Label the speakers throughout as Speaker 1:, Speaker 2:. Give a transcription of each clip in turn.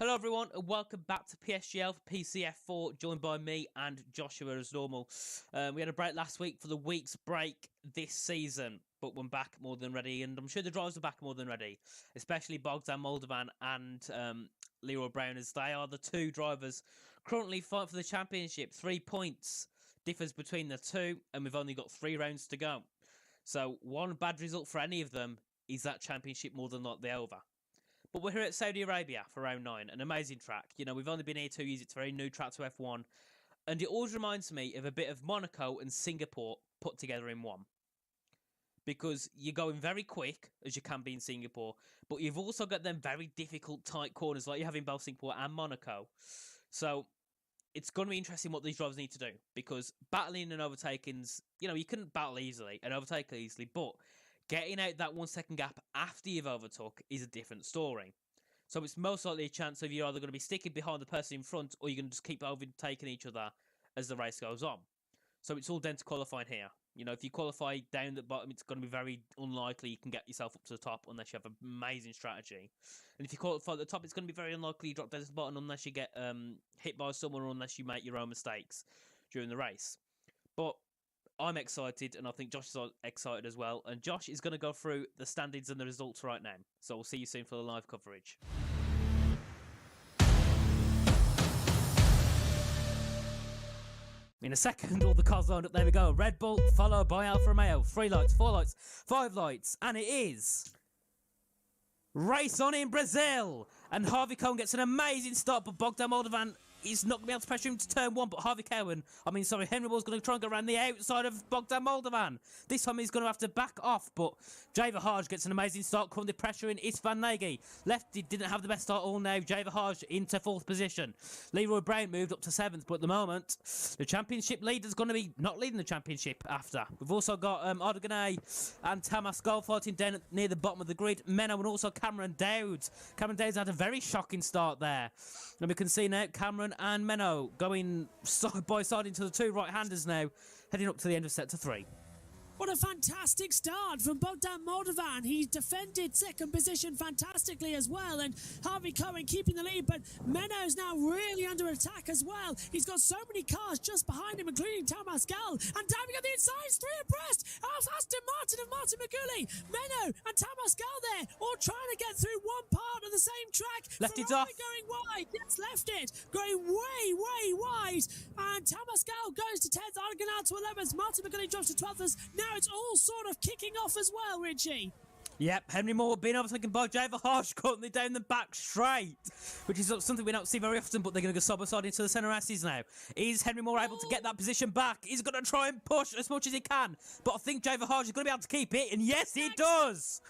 Speaker 1: Hello everyone and welcome back to PSGL for PCF4, joined by me and Joshua as normal. We had a break last week for the week's break this season, but we're back more than ready, and I'm sure the drivers are back more than ready, especially Bogdan Moldovan and Leroy Brown, as they are the two drivers currently fighting for the championship. 3 points differs between the two, and we've only got 3 rounds to go. So one bad result for any of them is that championship more than likely over. But we're here at Saudi Arabia for round 9, an amazing track. You know, we've only been here 2 years, it's a very new track to F1. And it always reminds me of a bit of Monaco and Singapore put together in one. Because you're going very quick, as you can be in Singapore, but you've also got them very difficult, tight corners like you have in both Singapore and Monaco. So it's going to be interesting what these drivers need to do. Because battling and overtakings, you know, you couldn't battle easily and overtake easily, but getting out that 1 second gap after you've overtook is a different story. So it's most likely a chance of you're either going to be sticking behind the person in front or you're going to just keep overtaking each other as the race goes on. So it's all down to qualifying here. You know, if you qualify down the bottom, it's going to be very unlikely you can get yourself up to the top unless you have an amazing strategy. And if you qualify at the top, it's going to be very unlikely you drop down to the bottom unless you get hit by someone or unless you make your own mistakes during the race. But I'm excited, and I think Josh is excited as well. And Josh is going to go through the standings and the results right now. So we'll see you soon for the live coverage. In a second, all the cars lined up. There we go. Red Bull, followed by Alfa Romeo. 3 lights, 4 lights, 5 lights. And it is race on in Brazil. And Harvey Cohen gets an amazing start, but Bogdan Moldovan is not going to be able to pressure him to turn 1, but Henry Moore's going to try and go around the outside of Bogdan Moldovan. This time he's going to have to back off, but Jay Verhaeghe gets an amazing start, currently pressuring Van Nagy. Lefty didn't have the best start all now. Jay Verhaeghe into 4th position. Leroy Brown moved up to 7th, but at the moment, the championship leader's going to be not leading the championship after. We've also got Ardoganay and Tamas Gol fighting down near the bottom of the grid. Menno and also Cameron Dowd. Cameron Dowd's had a very shocking start there. And we can see now Cameron and Menno going side by side into the 2 right-handers now, heading up to the end of Sector 3.
Speaker 2: What a fantastic start from Bogdan Moldovan. He defended 2nd position fantastically as well, and Harvey Cohen keeping the lead, but Menno's now really under attack as well. He's got so many cars just behind him, including Tamas Gol, and diving on the inside, 3 abreast. Aston Martin and Martin McGooley. Menno and Tamas Gol there, all trying to get through one part of the same track.
Speaker 1: Left it off.
Speaker 2: Going wide, yes, left it. Going way wide, and Tamas Gol goes to 10th, Ardoganay to 11th, Martin McGooley drops to 12th. Now it's all sort of kicking off as well, Richie.
Speaker 1: Yep, Henry Moore being overtaken by Jay Verhaeghe, currently down the back straight, which is something we don't see very often, but they're going to go side by side into the centre S's now. Is Henry Moore able to get that position back? He's going to try and push as much as he can, but I think Jay Verhaeghe is going to be able to keep it, and yes, he does!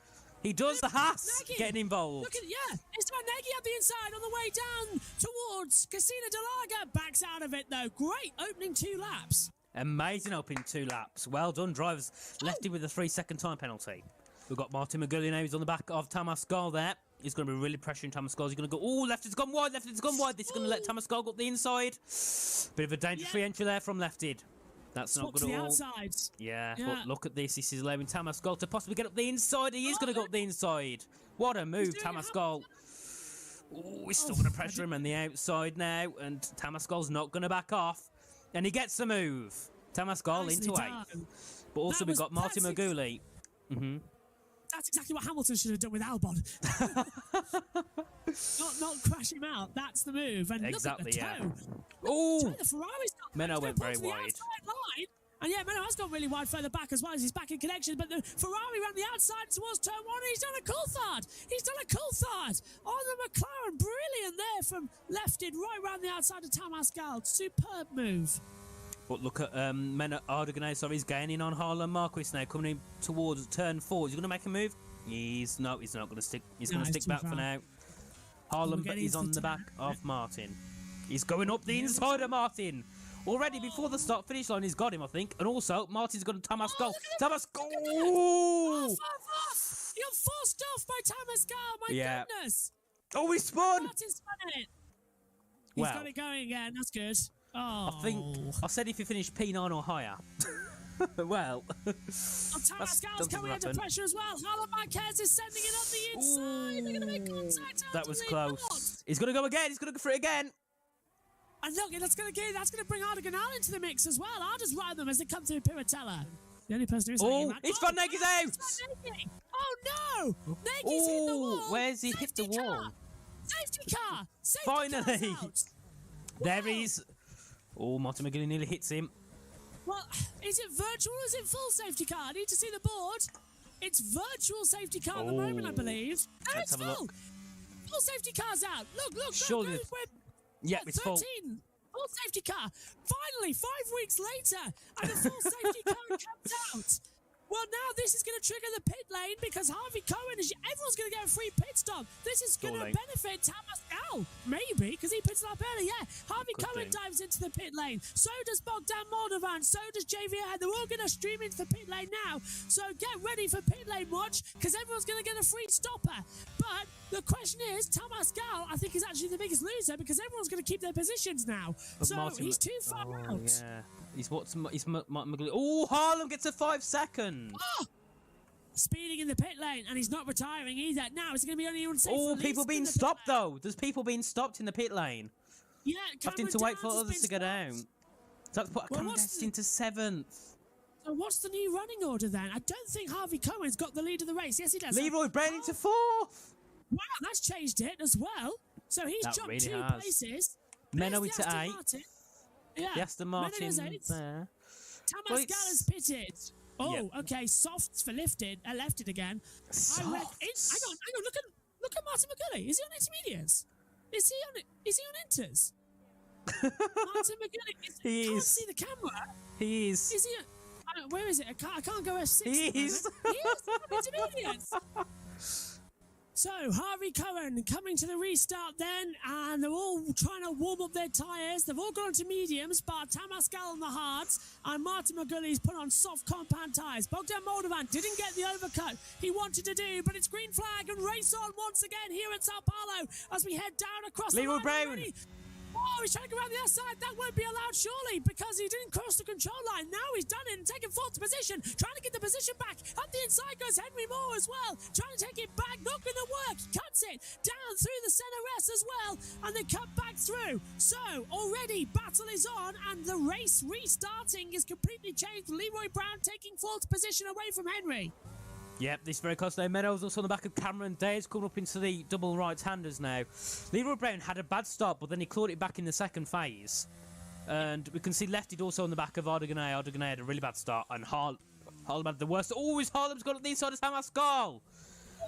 Speaker 1: He does. The Haas getting involved.
Speaker 2: Look at, it's Van Nagy up the inside on the way down towards Casino de Laga. Backs out of it, though. Great opening 2 laps.
Speaker 1: Amazing opening 2 laps. Well done, drivers. Lefty with a 3-second time penalty. We've got Martin McGooley now. He's on the back of Tamas Gol there. He's going to be really pressuring Tamas Gol. He's going to go, Lefty's gone wide. This is going to let Tamas Gol go up the inside. Bit of a dangerous re-entry there from Lefty. That's not good at all.
Speaker 2: Outside.
Speaker 1: Yeah, but look at this. This is allowing Tamas Gol to possibly get up the inside. He is going to go up the inside. What a move, Tamas Gol. He's still going to pressure him on the outside now, and Tamas Gol's not going to back off. And he gets the move. Tamas Gol into 8th. But also we've got Martin McGooley.
Speaker 2: That's exactly what Hamilton should have done with Albon. not crash him out. That's the move. And
Speaker 1: exactly,
Speaker 2: look at the toe.
Speaker 1: Oh,
Speaker 2: the Ferrari's
Speaker 1: Menno went very wide.
Speaker 2: And yeah, Menno has gone really wide further back as well as he's back in connection. But the Ferrari ran the outside towards turn 1 and he's done a Coulthard. He's done a Coulthard on the McLaren. Brilliant there from Lefted right round the outside of Tamas Gol. Superb move.
Speaker 1: But look at Menno Ardoganay, sorry, he's gaining on Harlan Marquis now, coming in towards turn 4. Is he going to make a move? He's not going to stick. He's going to stick back for now. Harlan is on the back of Martin. He's going up the inside of Martin. Already before the start finish line, he's got him, I think. And also, Martin's got Tamas Gol. Tamas Gol!
Speaker 2: Off! You're forced off by Tamas Gol, my goodness!
Speaker 1: Oh, he spun!
Speaker 2: Martin spun it. He's got it going again, that's good. Oh.
Speaker 1: I said if you finish P9 or higher. Well,
Speaker 2: Tamas Gol's coming under pressure as well. Harlan Marquez is sending it up the inside. They're going to make contact.
Speaker 1: That was close. He's going to go again. He's going to go for it again.
Speaker 2: And look, that's going to bring Ardiganal into the mix as well. I'll just ride them as they come through Piratella. The only person who's
Speaker 1: it's Van Nagy's out.
Speaker 2: Oh no! Nagy's hit the wall.
Speaker 1: Where's he hit the wall?
Speaker 2: Safety car.
Speaker 1: Finally. There he's. Oh, Martin McGulley nearly hits him.
Speaker 2: Well, is it virtual or is it full safety car? I need to see the board. It's virtual safety car at the moment, I believe. No, it's full. Full safety car's out. Look.
Speaker 1: Surely. Yeah, it's
Speaker 2: 13.
Speaker 1: full.
Speaker 2: Full safety car. Finally, 5 weeks later, and a full safety car comes out. Well, now this is going to trigger the pit lane because Harvey Cohen, everyone's going to get a free pit stop. This is going to benefit Thomas Gal, maybe, because he pits up early, yeah. Harvey Cohen dives into the pit lane. So does Bogdan Moldovan. So does JVR. They're all going to stream into the pit lane now. So get ready for pit lane watch because everyone's going to get a free stopper. But the question is, Thomas Gal, I think, is actually the biggest loser because everyone's going to keep their positions now. But so he's too far out.
Speaker 1: Yeah. He's Martin McGulley. Oh, Harlem gets a 5 seconds.
Speaker 2: Oh! Speeding in the pit lane, and he's not retiring either. Now it's going to be only on safe.
Speaker 1: Oh, people being stopped though. There's people being stopped in the pit lane.
Speaker 2: Yeah,
Speaker 1: having to wait for others to go down. So that's put Cameron into 7th.
Speaker 2: So what's the new running order then? I don't think Harvey Cohen's got the lead of the race. Yes, he does.
Speaker 1: Leroy Brown into 4th.
Speaker 2: Wow, that's changed it as well. So he's jumped really 2 places.
Speaker 1: Menno into 8.
Speaker 2: Yeah,
Speaker 1: the Aston Martin there.
Speaker 2: Thomas Gal is pitted. Oh, okay. Softs for lifted again.
Speaker 1: Softs.
Speaker 2: Hang on. Look at Martin McGulley. Is he on intermediates? Is he on inters? Martin McGulley.
Speaker 1: He
Speaker 2: can't
Speaker 1: is.
Speaker 2: see the camera.
Speaker 1: He is.
Speaker 2: Is he? Where is it? I can't go F6.
Speaker 1: He is.
Speaker 2: He is on intermediates. So, Harvey Cohen coming to the restart then, and they're all trying to warm up their tyres. They've all gone to mediums, but Thomas Gal on the hards, and Martin McGulley's put on soft compound tyres. Bogdan Moldovan didn't get the overcut he wanted to do, but it's green flag and race on once again here at Sao Paulo as we head down across the line.
Speaker 1: Brown.
Speaker 2: Oh, he's trying to go around the outside. That won't be allowed, surely, because he didn't cross the control line. Now he's done it and taken 4th position, trying to get the position back. Up the inside goes Henry Moore as well, trying to take it back. Not going to work. He cuts it down through the center S as well, and they cut back through. So already battle is on, and the race restarting is completely changed. Leroy Brown taking 4th position away from Henry.
Speaker 1: Yep, this is very close now. Meadows also on the back of Cameron Days coming up into the double right-handers now. Leroy Brown had a bad start, but then he clawed it back in the second phase. And we can see Lefty also on the back of Ardiganay. Ardiganay had a really bad start, and Harlem had the worst. Always Harlem's got the inside of Thomas Gal.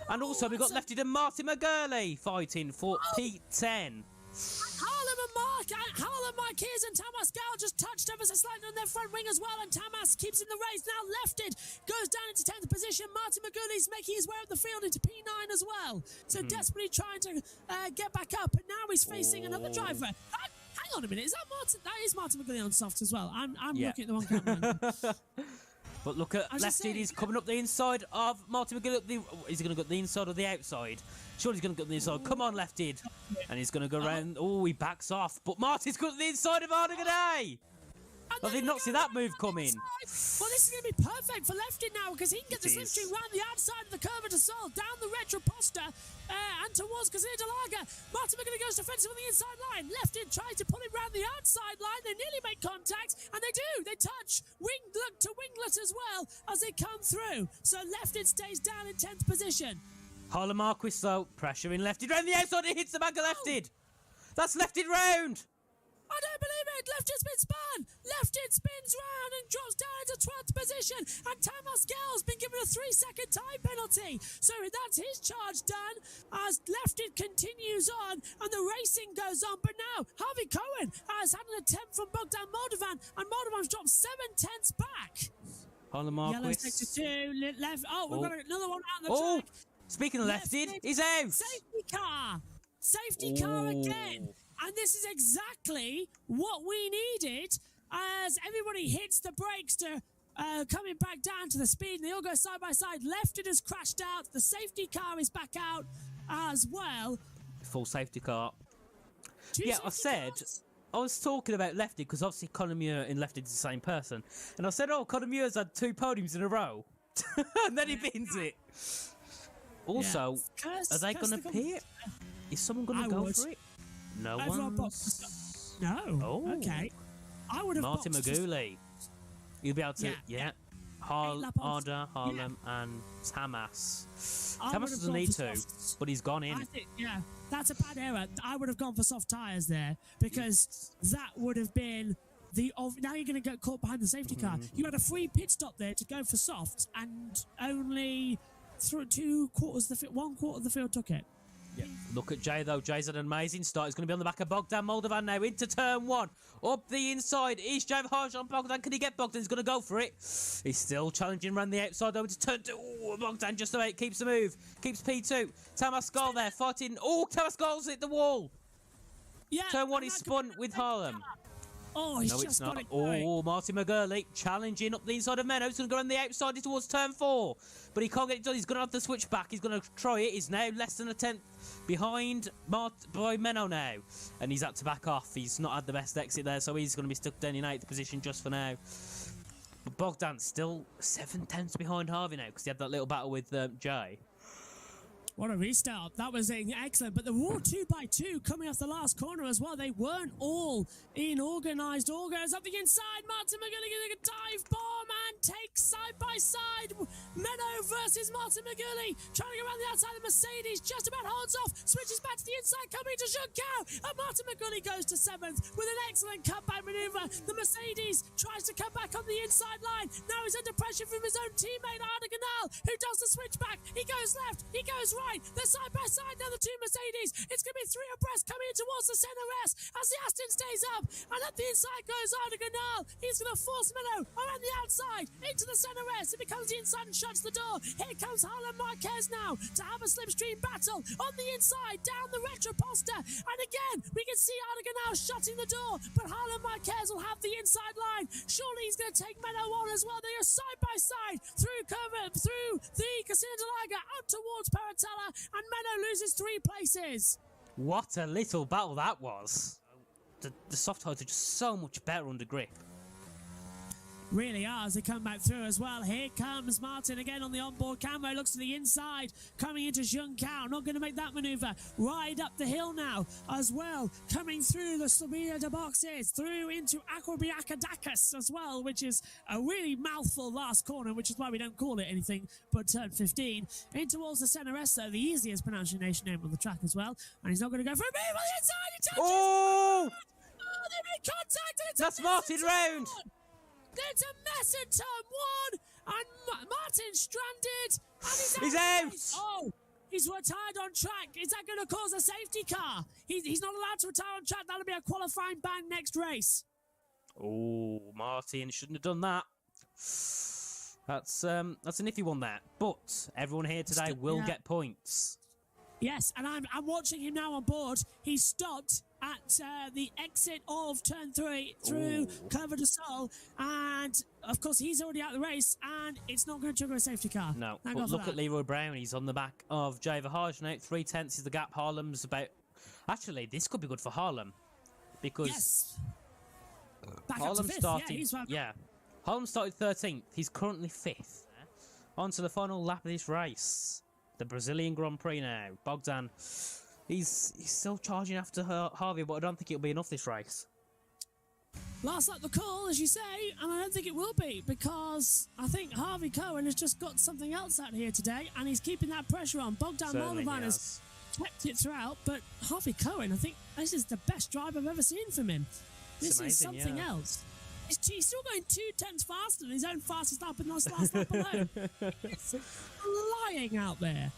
Speaker 1: And also we've got Lefty and Martin McGurley fighting for P10.
Speaker 2: Harlem Marquez and Thomas Gal just touched ever so slightly on their front wing as well, and Thomas keeps in the race. Now lefted, goes down into 10th position. Martin McGulley's making his way up the field into P9 as well. So desperately trying to get back up, and now he's facing another driver. Hang on a minute, is that Martin? That is Martin McGulley on softs as well. I'm looking at the wrong camera.
Speaker 1: But look at Lefty, he's coming up the inside of Martin McGulley. Is he going to go the inside or the outside? Surely he's going to go the inside. Come on, Lefty. And he's going to go around. Oh, he backs off. But Martin's got the inside of Ardiganay. I did not see that move coming.
Speaker 2: Well, this is going to be perfect for Lefty now because he can get the slipstream round the outside of the Curva de Sol, down the Retro Posta, and towards Casino de Laga. Martin McGulley goes defensive on the inside line. Lefty tries to pull him round the outside line. They nearly make contact, and they do. They touch winglet to winglet as well as they come through. So Lefty stays down in 10th position.
Speaker 1: Harlem Marquis, though, pressuring Lefty. Round the outside, he hits the back of Lefty. That's Lefty round.
Speaker 2: I don't believe it! Lefty's been spun! Lefty spins round and drops down into 12th position, and Thomas Gal's been given a 3-second time penalty. So that's his charge done as Lefty continues on and the racing goes on. But now Harvey Cohen has had an attempt from Bogdan Moldovan, and Moldovan's dropped 7/10 back.
Speaker 1: Harlem Marquis.
Speaker 2: Yellow sector 2, left. Oh, we've got another one out the track.
Speaker 1: Speaking of Lefty, he's out.
Speaker 2: Safety car! Safety car again! And this is exactly what we needed as everybody hits the brakes to coming back down to the speed. And they all go side by side. Lefty has crashed out. The safety car is back out as well.
Speaker 1: Full safety car.
Speaker 2: I
Speaker 1: was talking about Lefty because obviously Conor Muir and Lefty is the same person. And I said, Conor Muir's had 2 podiums in a row. And then he bins it. Also, are they going to pit? Is someone going to go for it? No
Speaker 2: Everyone
Speaker 1: one.
Speaker 2: No.
Speaker 1: Oh.
Speaker 2: Okay. I would have
Speaker 1: Martin
Speaker 2: boxed
Speaker 1: Maguli. You'll be able to. Yeah. Arda,
Speaker 2: Yeah.
Speaker 1: Harlem, and Tamas.
Speaker 2: I
Speaker 1: Tamas
Speaker 2: would have
Speaker 1: doesn't
Speaker 2: gone
Speaker 1: need
Speaker 2: for
Speaker 1: to,
Speaker 2: soft-
Speaker 1: but he's gone in.
Speaker 2: I think, yeah, that's a bad error. I would have gone for soft tyres there because that would have been now you're going to get caught behind the safety car. You had a free pit stop there to go for softs, and only through 1 quarter of the field took it.
Speaker 1: Look at Jay, though. Jay's had an amazing start. He's going to be on the back of Bogdan Moldovan now into turn 1. Up the inside is Jay Harsh on Bogdan. Can he get Bogdan? He's going to go for it. He's still challenging around the outside, though. It's turn 2. Oh, Bogdan just about keeps the move. Keeps P2. Tamaskal there fighting. Oh, Tamaskal's hit the wall.
Speaker 2: Yeah.
Speaker 1: Turn 1 is spun with Harlem.
Speaker 2: Oh, he's
Speaker 1: No,
Speaker 2: just
Speaker 1: it's
Speaker 2: got
Speaker 1: not.
Speaker 2: it going.
Speaker 1: Oh, Martin McGurley challenging up the inside of Menno. He's going to go on the outside towards turn 4. But he can't get it done. He's going to have to switch back. He's going to try it. He's now less than a tenth behind by Menno now. And he's had to back off. He's not had the best exit there, so he's going to be stuck down in 8th position just for now. But Bogdan's still 7 tenths behind Harvey now because he had that little battle with Jay.
Speaker 2: What a restart. That was excellent. But the Raw 2x2 coming off the last corner as well. They weren't all in organised organs. Up the inside, Martin McGurley getting a dive bomb and takes side by side. Menno versus Martin McGurley. Trying to go around the outside of Mercedes. Just about holds off. Switches back to the inside, coming to Junkau. And Martin McGurley goes to 7th with an excellent cutback manoeuvre. The Mercedes tries to come back on the inside line. Now he's under pressure from his own teammate, Arda Ganal, who does the switchback. He goes left. He goes right. They're side by side now, the two Mercedes. It's going to be 3 abreast coming in towards the centre rest as the Aston stays up. And up the inside goes Arda Ganal. He's going to force Menno around the outside into the centre rest. It becomes the inside and shuts the door. Here comes Harlem Marquez now to have a slipstream battle on the inside down the retroposter. And again, we can see Arda Ganal shutting the door. But Harlem Marquez will have the inside line. Surely he's going to take Menno on as well. They are side by side through the Casino de Laga out towards Paratella. And Menno loses 3 places.
Speaker 1: What a little battle that was. The soft tyres are just so much better under grip.
Speaker 2: Really are as they come back through as well. Here comes Martin again on the onboard camera. Looks to the inside, coming into Junkau. Not going to make that manoeuvre. Right up the hill now as well. Coming through the Slovenia de boxes, through into Akwabiakadakis as well, which is a really mouthful last corner, which is why we don't call it anything but turn 15. In towards the centre rest, though, the easiest pronunciation name on the track as well. And he's not going to go for a move on the inside. He touches.
Speaker 1: Oh!
Speaker 2: Oh, they made contact. And it's
Speaker 1: That's Martin round.
Speaker 2: It's a mess in turn 1, and Martin's stranded, and
Speaker 1: He's out.
Speaker 2: Oh, he's retired on track. Is that going to cause a safety car? He's not allowed to retire on track. That'll be a qualifying ban next race.
Speaker 1: Oh, Martin shouldn't have done that. That's an iffy one there. But everyone here today will get points.
Speaker 2: Yes, and I'm watching him now on board. He stopped at the exit of turn 3 through Curva de Sol, and of course he's already out of the race, and it's not going to trigger a safety car.
Speaker 1: No, but look at Leroy Brown. He's on the back of Jay Verhagen now. 3 tenths is the gap. Harlem's about. Actually, this could be good for Harlem because Harlem started. Harlem started 13th. He's currently 5th. On to the final lap of this race. The Brazilian Grand Prix now. Bogdan, he's still charging after Harvey, but I don't think it'll be enough this race.
Speaker 2: Last lap the call, as you say, and I don't think it will be, because I think Harvey Cohen has just got something else out here today, and he's keeping that pressure on. Bogdan Moldovan has kept it throughout, but Harvey Cohen, I think this is the best drive I've ever seen from him. This is something else. He's still going 2 tenths faster than his own fastest lap in this last lap alone. It's flying out there.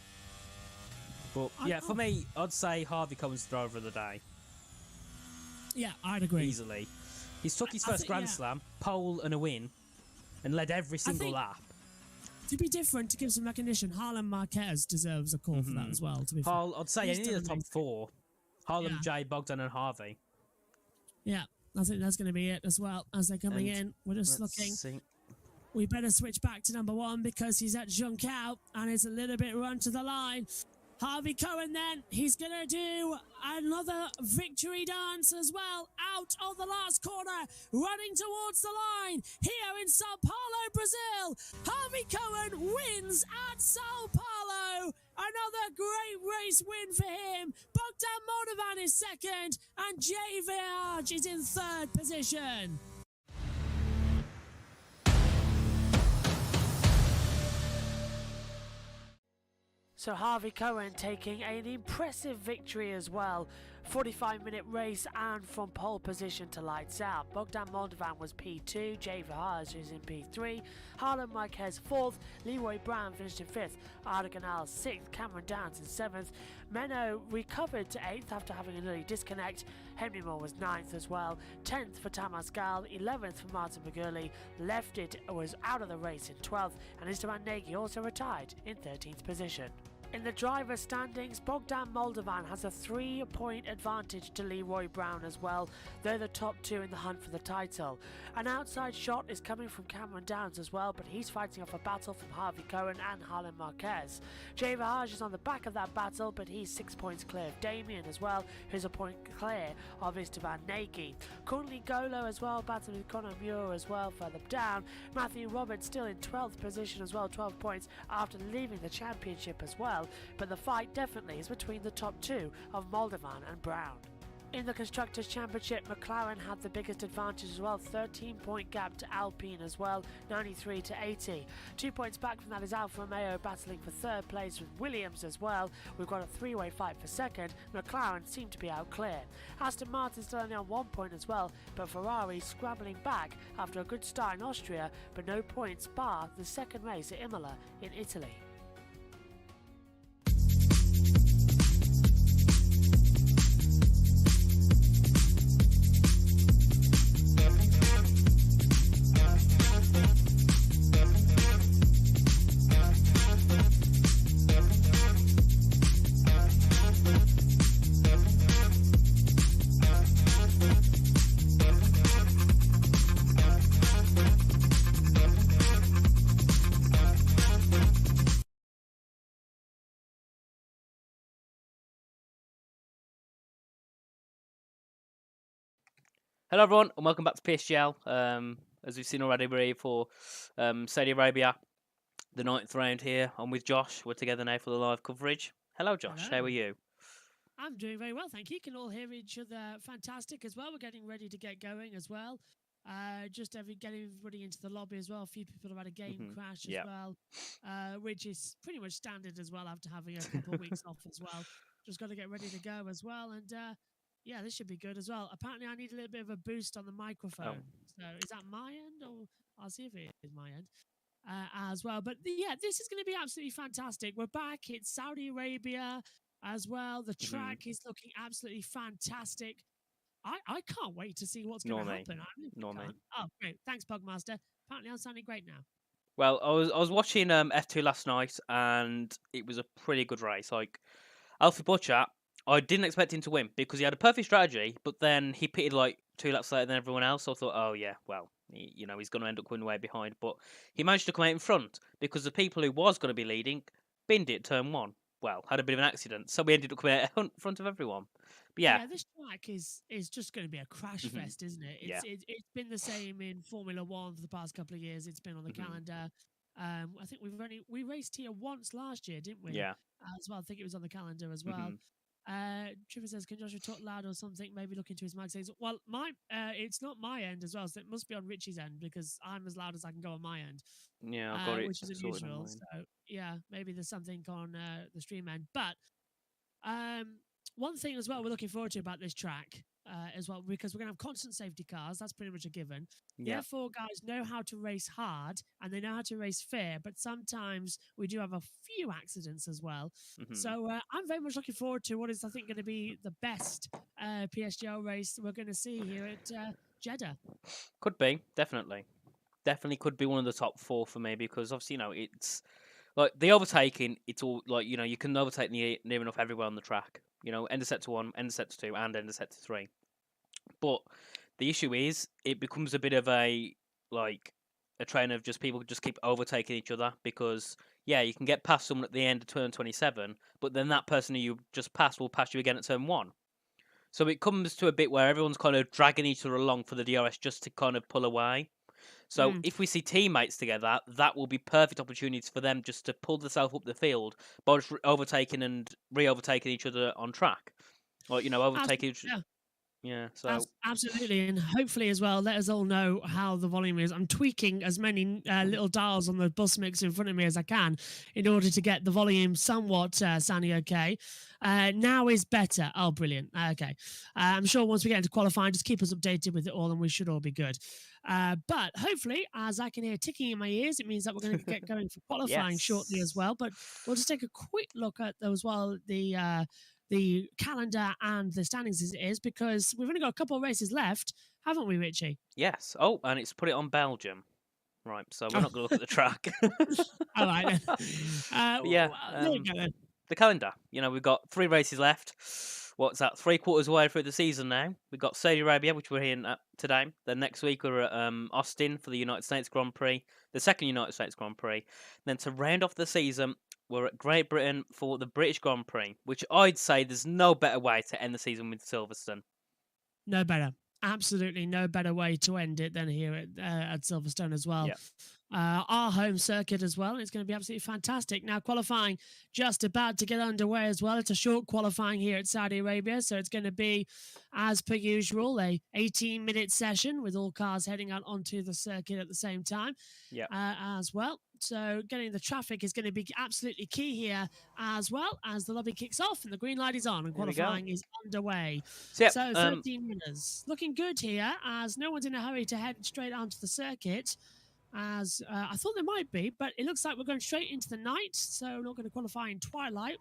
Speaker 1: But yeah, for me, I'd say Harvey Cohen's the driver of the day.
Speaker 2: Yeah, I'd agree.
Speaker 1: Easily. He's took his first Grand Slam, pole and a win, and led every single lap.
Speaker 2: To be different, to give some recognition, Harlem Marquez deserves a call for that as well, to be fair.
Speaker 1: I'd say any of the top 4. Harlem, Jay, Bogdan and Harvey.
Speaker 2: Yeah. I think that's going to be it as well as they're coming in. We're just looking. We better switch back to number 1 because he's at Junkau and it's a little bit run to the line. Harvey Cohen then, he's going to do another victory dance as well, out of the last corner, running towards the line, here in Sao Paulo, Brazil. Harvey Cohen wins at Sao Paulo. Another great race win for him. Bogdan Moldovan is second, and Jay Verhaage is in third position. So Harvey Cohen taking an impressive victory as well. 45-minute race and from pole position to lights out. Bogdan Moldovan was P2, Jay Verhaage is in P3, Harlan Marquez 4th, Leroy Brown finished in 5th, Ardaganal 6th, Cameron Downs in 7th, Menno recovered to 8th after having an early disconnect, Henry Moore was 9th as well, 10th for Tamas Gal, 11th for Martin Magurli, Left It was out of the race in 12th, and Esteban Nagy also retired in 13th position. In the driver's standings, Bogdan Moldovan has a 3-point advantage to Leroy Brown as well. They're the top two in the hunt for the title. An outside shot is coming from Cameron Downs as well, but he's fighting off a battle from Harvey Cohen and Harlan Marquez. Jay Verhaage is on the back of that battle, but he's 6 points clear of Damien as well, who's a point clear of Esteban Nagy. Kunli Golo as well, battling with Conor Muir as well further down. Matthew Roberts still in 12th position as well, 12 points after leaving the championship as well. But the fight definitely is between the top two of Moldovan and Brown. In the Constructors' Championship, McLaren had the biggest advantage as well, 13-point gap to Alpine as well, 93 to 80. 2 points back from that is Alfa Romeo battling for third place with Williams as well. We've got a three-way fight for second. McLaren seem to be out clear. Aston Martin still only on 1 point as well, but Ferrari scrabbling back after a good start in Austria, but no points bar the second race at Imola in Italy.
Speaker 1: Hello everyone and welcome back to PSGL. As we've seen already, we're here for Saudi Arabia, the 9th round here. I'm with Josh. We're together now for the live coverage. Hello Josh,
Speaker 2: Hello.
Speaker 1: How are you?
Speaker 2: I'm doing very well, thank you. Can all hear each other fantastic as well. We're getting ready to get going as well. Getting everybody into the lobby as well. A few people have had a game crash as well, which is pretty much standard as well after having a couple of weeks off as well. Just got to get ready to go as well. And yeah, this should be good as well. Apparently, I need a little bit of a boost on the microphone. So is that my end, or I'll see if it is my end as well. But yeah, this is going to be absolutely fantastic. We're back. It's Saudi Arabia as well. The track is looking absolutely fantastic. I can't wait to see what's going to happen. Oh, great. Thanks, Pugmaster. Apparently, I'm sounding great now.
Speaker 1: Well, I was watching F2 last night, and it was a pretty good race. Like Alfie Butcher, I didn't expect him to win because he had a perfect strategy, but then he pitted like 2 laps later than everyone else. So I thought, oh yeah, well, he's going to end up coming way behind. But he managed to come out in front because the people who was going to be leading binned it turn 1. Well, had a bit of an accident, so we ended up coming out in front of everyone. But yeah,
Speaker 2: this track is just going to be a crash fest, isn't it? It's been the same in Formula One for the past couple of years. It's been on the calendar. I think we raced here once last year, didn't we?
Speaker 1: Yeah.
Speaker 2: As well, I think it was on the calendar as well. Trevor says, "Can Joshua talk loud or something? Maybe look into his mic." Says, "Well, it's not my end as well, so it must be on Richie's end because I'm as loud as I can go on my end."
Speaker 1: Yeah, I've got it,
Speaker 2: which is unusual. So yeah, maybe there's something on the stream end. But one thing as well we're looking forward to about this track as well, because we're going to have constant safety cars. That's pretty much a given.
Speaker 1: Yeah.
Speaker 2: Therefore, guys know how to race hard and they know how to race fair, but sometimes we do have a few accidents as well. So I'm very much looking forward to what is, I think, going to be the best PSGL race we're going to see here at Jeddah.
Speaker 1: Could be, definitely could be one of the top 4 for me, because obviously, it's like the overtaking. It's all like, you can overtake near enough everywhere on the track. End of sector 1, end of sector 2, and end of sector 3. But the issue is, it becomes a bit of a train of just people just keep overtaking each other, because yeah, you can get past someone at the end of turn 27, but then that person who you just passed will pass you again at turn 1. So it comes to a bit where everyone's kind of dragging each other along for the DRS just to kind of pull away. So if we see teammates together, that will be perfect opportunities for them just to pull themselves up the field by just overtaking and re-overtaking each other on track. Or, overtaking each other. Yeah, so
Speaker 2: absolutely, and hopefully as well, let us all know how the volume is. I'm tweaking as many little dials on the bus mix in front of me as I can in order to get the volume somewhat sounding okay. Now is better. Oh, brilliant. Okay. I'm sure once we get into qualifying, just keep us updated with it all and we should all be good. But hopefully, as I can hear ticking in my ears, it means that we're going to get going for qualifying shortly as well. But we'll just take a quick look at as well the calendar and the standings as it is, because we've only got a couple of races left, haven't we, Richie?
Speaker 1: Yes. Oh, and it's put it on Belgium. Right, so we're not going to look at the track.
Speaker 2: All right.
Speaker 1: Yeah.
Speaker 2: There you go then.
Speaker 1: The calendar. We've got 3 races left. What's that? 3/4 way through the season now. We've got Saudi Arabia, which we're here at today. Then next week we're at Austin for the United States Grand Prix, the second United States Grand Prix. Then to round off the season, we're at Great Britain for the British Grand Prix, which I'd say there's no better way to end the season with Silverstone.
Speaker 2: No better. Absolutely no better way to end it than here at Silverstone as well.
Speaker 1: Yeah.
Speaker 2: Our home circuit as well. It's going to be absolutely fantastic. Now, qualifying just about to get underway as well. It's a short qualifying here at Saudi Arabia, so it's going to be, as per usual, a 18-minute session with all cars heading out onto the circuit at the same time as well. So getting the traffic is going to be absolutely key here as well as the lobby kicks off and the green light is on and qualifying is underway. So 13 minutes. Looking good here as no one's in a hurry to head straight onto the circuit. As I thought there might be, but it looks like we're going straight into the night, so we're not going to qualify in twilight,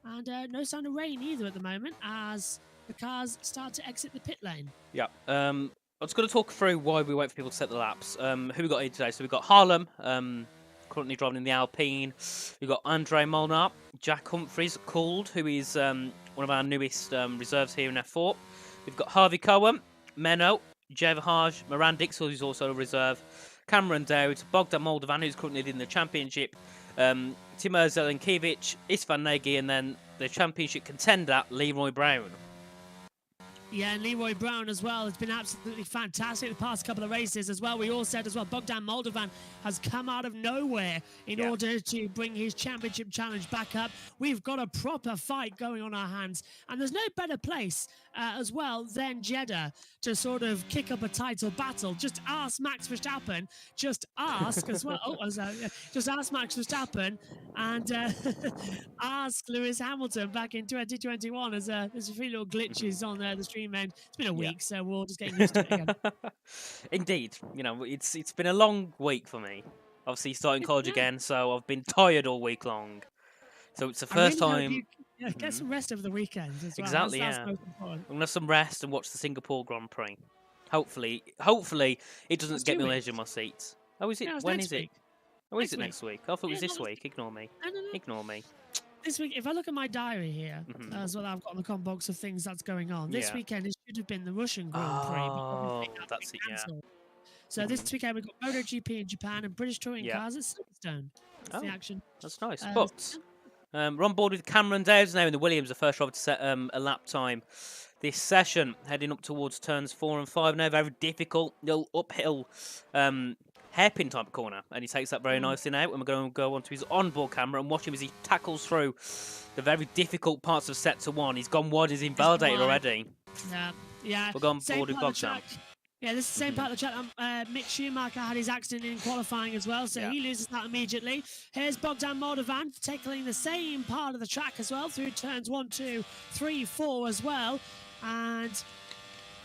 Speaker 2: and no sign of rain either at the moment as the cars start to exit the pit lane.
Speaker 1: Yeah. I'm just going to talk through why we wait for people to set the laps. Who we got here today? So we've got Harlem, currently driving in the Alpine. We've got Andre Molnar, Jack Humphries, called, who is one of our newest reserves here in F4. We've got Harvey Cohen, Menno, Jevahaj, Morandix, who's also a reserve. Cameron Dowd, Bogdan Moldovan, who's currently in the championship, Timur Zelenkiewicz, Istvan Nagy, and then the championship contender, Leroy Brown.
Speaker 2: Yeah, and Leroy Brown as well has been absolutely fantastic the past couple of races as well. We all said as well, Bogdan Moldovan has come out of nowhere in order to bring his championship challenge back up. We've got a proper fight going on our hands, and there's no better place as well than Jeddah to sort of kick up a title battle. Just ask Max Verstappen, just ask as well. Just ask Max Verstappen and ask Lewis Hamilton back in 2021 as there's a few little glitches on the stream. And it's been a week, so we're all just getting used to it again.
Speaker 1: Indeed, it's been a long week for me. Obviously, starting college again, so I've been tired all week long. So it's the first time.
Speaker 2: Get some rest over the weekend as well.
Speaker 1: Exactly,
Speaker 2: that's most important.
Speaker 1: I'm gonna have some rest and watch the Singapore Grand Prix. Hopefully, it doesn't get me on the edge of my seat. Oh, is it? When is it? Oh, is it next week? I thought it was this week. Ignore me. Ignore me.
Speaker 2: This week, if I look at my diary here, as well, I've got on the com box of things that's going on. This weekend, it should have been the Russian Grand Prix.
Speaker 1: Oh, that's it,
Speaker 2: So this weekend, we've got MotoGP in Japan and British touring cars at Silverstone. That's the action.
Speaker 1: That's nice. But we're on board with Cameron Dowd now in the Williams, the first driver to set a lap time this session, heading up towards turns 4 and 5 now. Very difficult, little uphill hairpin type corner, and he takes that very nicely now. And we're going to go onto his onboard camera and watch him as he tackles through the very difficult parts of sector 1. He's gone wide, he's invalidated already.
Speaker 2: Yeah.
Speaker 1: We're going forward with Bogdan.
Speaker 2: Yeah, this is the same part of the track. Mick Schumacher had his accident in qualifying as well, so he loses that immediately. Here's Bogdan Moldovan tackling the same part of the track as well through turns 1, 2, 3, 4 as well, and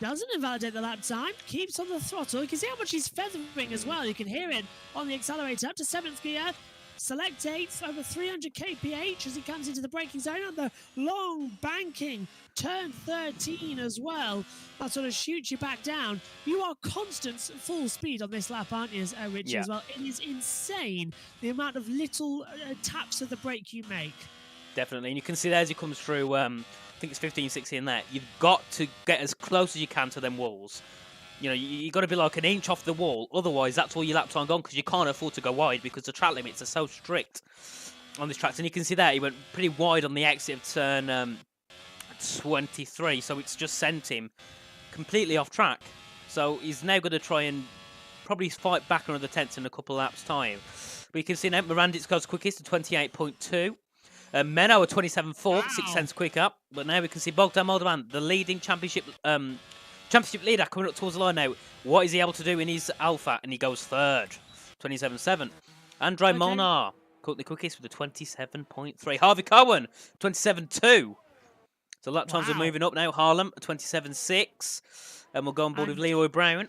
Speaker 2: doesn't invalidate the lap time, keeps on the throttle. You can see how much he's feathering as well. You can hear it on the accelerator up to 7th gear. Select 8th over 300 kph as he comes into the braking zone on the long banking turn 13 as well. That sort of shoots you back down. You are constant full speed on this lap, aren't you, Richie, as well? It is insane the amount of little taps of the brake you make.
Speaker 1: Definitely, and you can see there as he comes through, I think it's 15, 16 there. You've got to get as close as you can to them walls. You know, you got to be like an inch off the wall. Otherwise, that's all your lap time gone because you can't afford to go wide because the track limits are so strict on this track. And you can see that he went pretty wide on the exit of turn 23. So it's just sent him completely off track. So he's now going to try and probably fight back another tenth in a couple of laps' time. But you can see now Miranditz goes quickest to 28.2. Menno at 27.4, 6 cents quick up. But now we can see Bogdan Moldovan, the leading championship leader, coming up towards the line now. What is he able to do in his Alpha? And he goes third, 27.7. Andre Molnar, the quickest with a 27.3. Harvey Cohen, 27.2. So lap times are moving up now. Harlem, 27.6. And we'll go on board with Leroy Brown.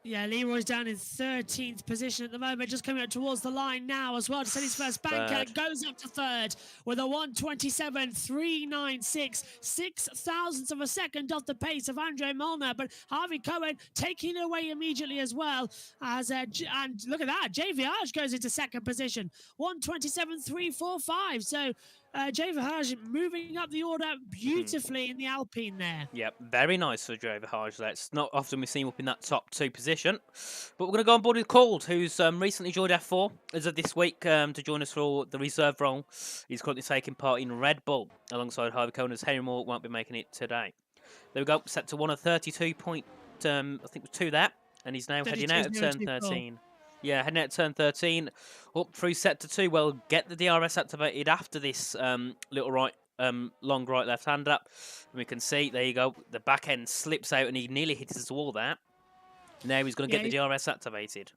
Speaker 2: Yeah, Leroy's down in 13th position at the moment, just coming up towards the line now as well to set his first banker. Goes up to third with a 1:27.396, 6 thousandths of a second off the pace of Andre Molnar. But Harvey Cohen taking it away immediately as well. And look at that, Jay Viage goes into second position, 1:27.345. So Jay Verhaage moving up the order beautifully in the Alpine there.
Speaker 1: Yep, very nice for Jay Verhaage. That's not often we see him up in that top 2 position. But we're going to go on board with Cold, who's recently joined F4 as of this week to join us for the reserve role. He's currently taking part in Red Bull alongside Harvey Cohen, as Henry Moore won't be making it today. There we go, set to 1 of 32 point, I think it was 2 there, and he's now heading out of turn 13. Yeah, heading out to turn 13, up through set to 2. Well, get the DRS activated after this little long right left hand up. And we can see, there you go, the back end slips out and he nearly hits his wall there. Now he's going to get the DRS activated.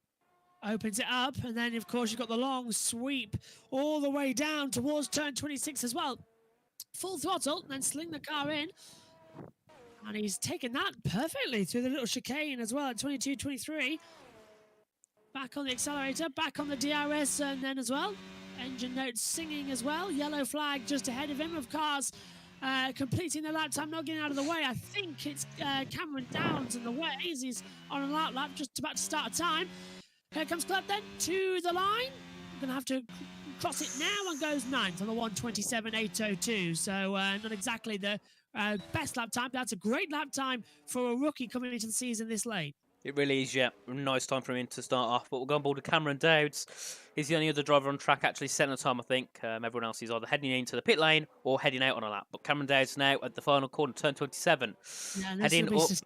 Speaker 2: Opens it up, and then, of course, you've got the long sweep all the way down towards turn 26 as well. Full throttle, and then sling the car in. And he's taken that perfectly through the little chicane as well at 22.23. Back on the accelerator, back on the DRS, and then as well, engine notes singing as well. Yellow flag just ahead of him of cars completing the lap time, not getting out of the way. I think it's Cameron Downs in the way as he's on a lap, just about to start a time. Here comes Club then to the line. I'm going to have to cross it now and goes 9th on the 1:27.802. So not exactly the best lap time, but that's a great lap time for a rookie coming into the season this late.
Speaker 1: It really is, yeah. Nice time for him to start off. But we'll go on board with Cameron Dowds. He's the only other driver on track actually setting a time, I think. Everyone else is either heading into the pit lane or heading out on a lap. But Cameron Dowds now at the final corner, turn 27.
Speaker 2: Yeah, and heading up. Start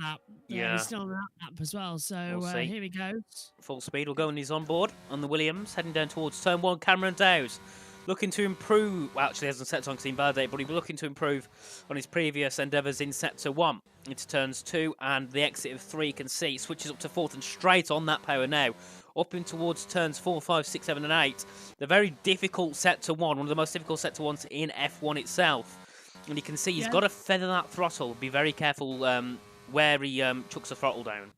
Speaker 2: lap. Yeah, he's still on that lap as well. So here we go.
Speaker 1: Full speed. We'll go and he's on board on the Williams, heading down towards turn 1. Cameron Dowds looking to improve. Well, actually, he hasn't set time because he invalidated, but he's looking to improve on his previous endeavours in sector 1 into turns 2 and the exit of 3. You can see switches up to 4th and straight on that power now. Up in towards turns 4, 5, 6, 7 and 8. The very difficult sector 1, one of the most difficult sector 1s in F1 itself. And you can see he's got to feather that throttle. Be very careful where he chucks the throttle down.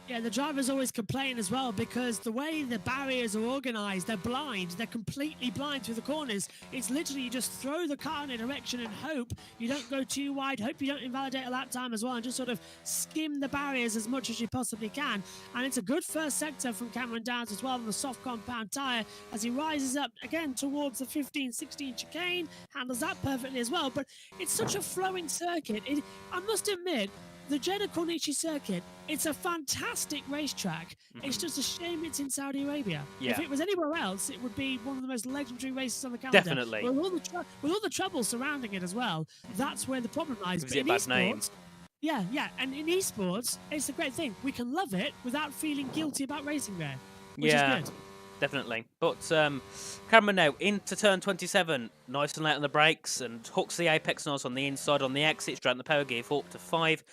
Speaker 2: Yeah, the drivers always complain as well because the way the barriers are organised, they're blind. They're completely blind through the corners. It's literally you just throw the car in a direction and hope you don't go too wide, hope you don't invalidate a lap time as well, and just sort of skim the barriers as much as you possibly can. And it's a good first sector from Cameron Downs as well on the soft compound tyre as he rises up again towards the 15-16 chicane, handles that perfectly as well. But it's such a flowing circuit. I must admit, the Jeddah Corniche circuit, it's a fantastic racetrack. It's just a shame it's in Saudi Arabia.
Speaker 1: Yeah.
Speaker 2: If it was anywhere else, it would be one of the most legendary races on the calendar.
Speaker 1: Definitely.
Speaker 2: With all the trouble surrounding it as well, that's where the problem lies.
Speaker 1: Gives it a bad name.
Speaker 2: Yeah, and in esports, it's a great thing. We can love it without feeling guilty about racing there, which is good.
Speaker 1: Definitely. But Cameron now into turn 27, nice and late on the brakes, and hooks the apex nice on the inside on the exit, straight on the power gear, 4 up to 5.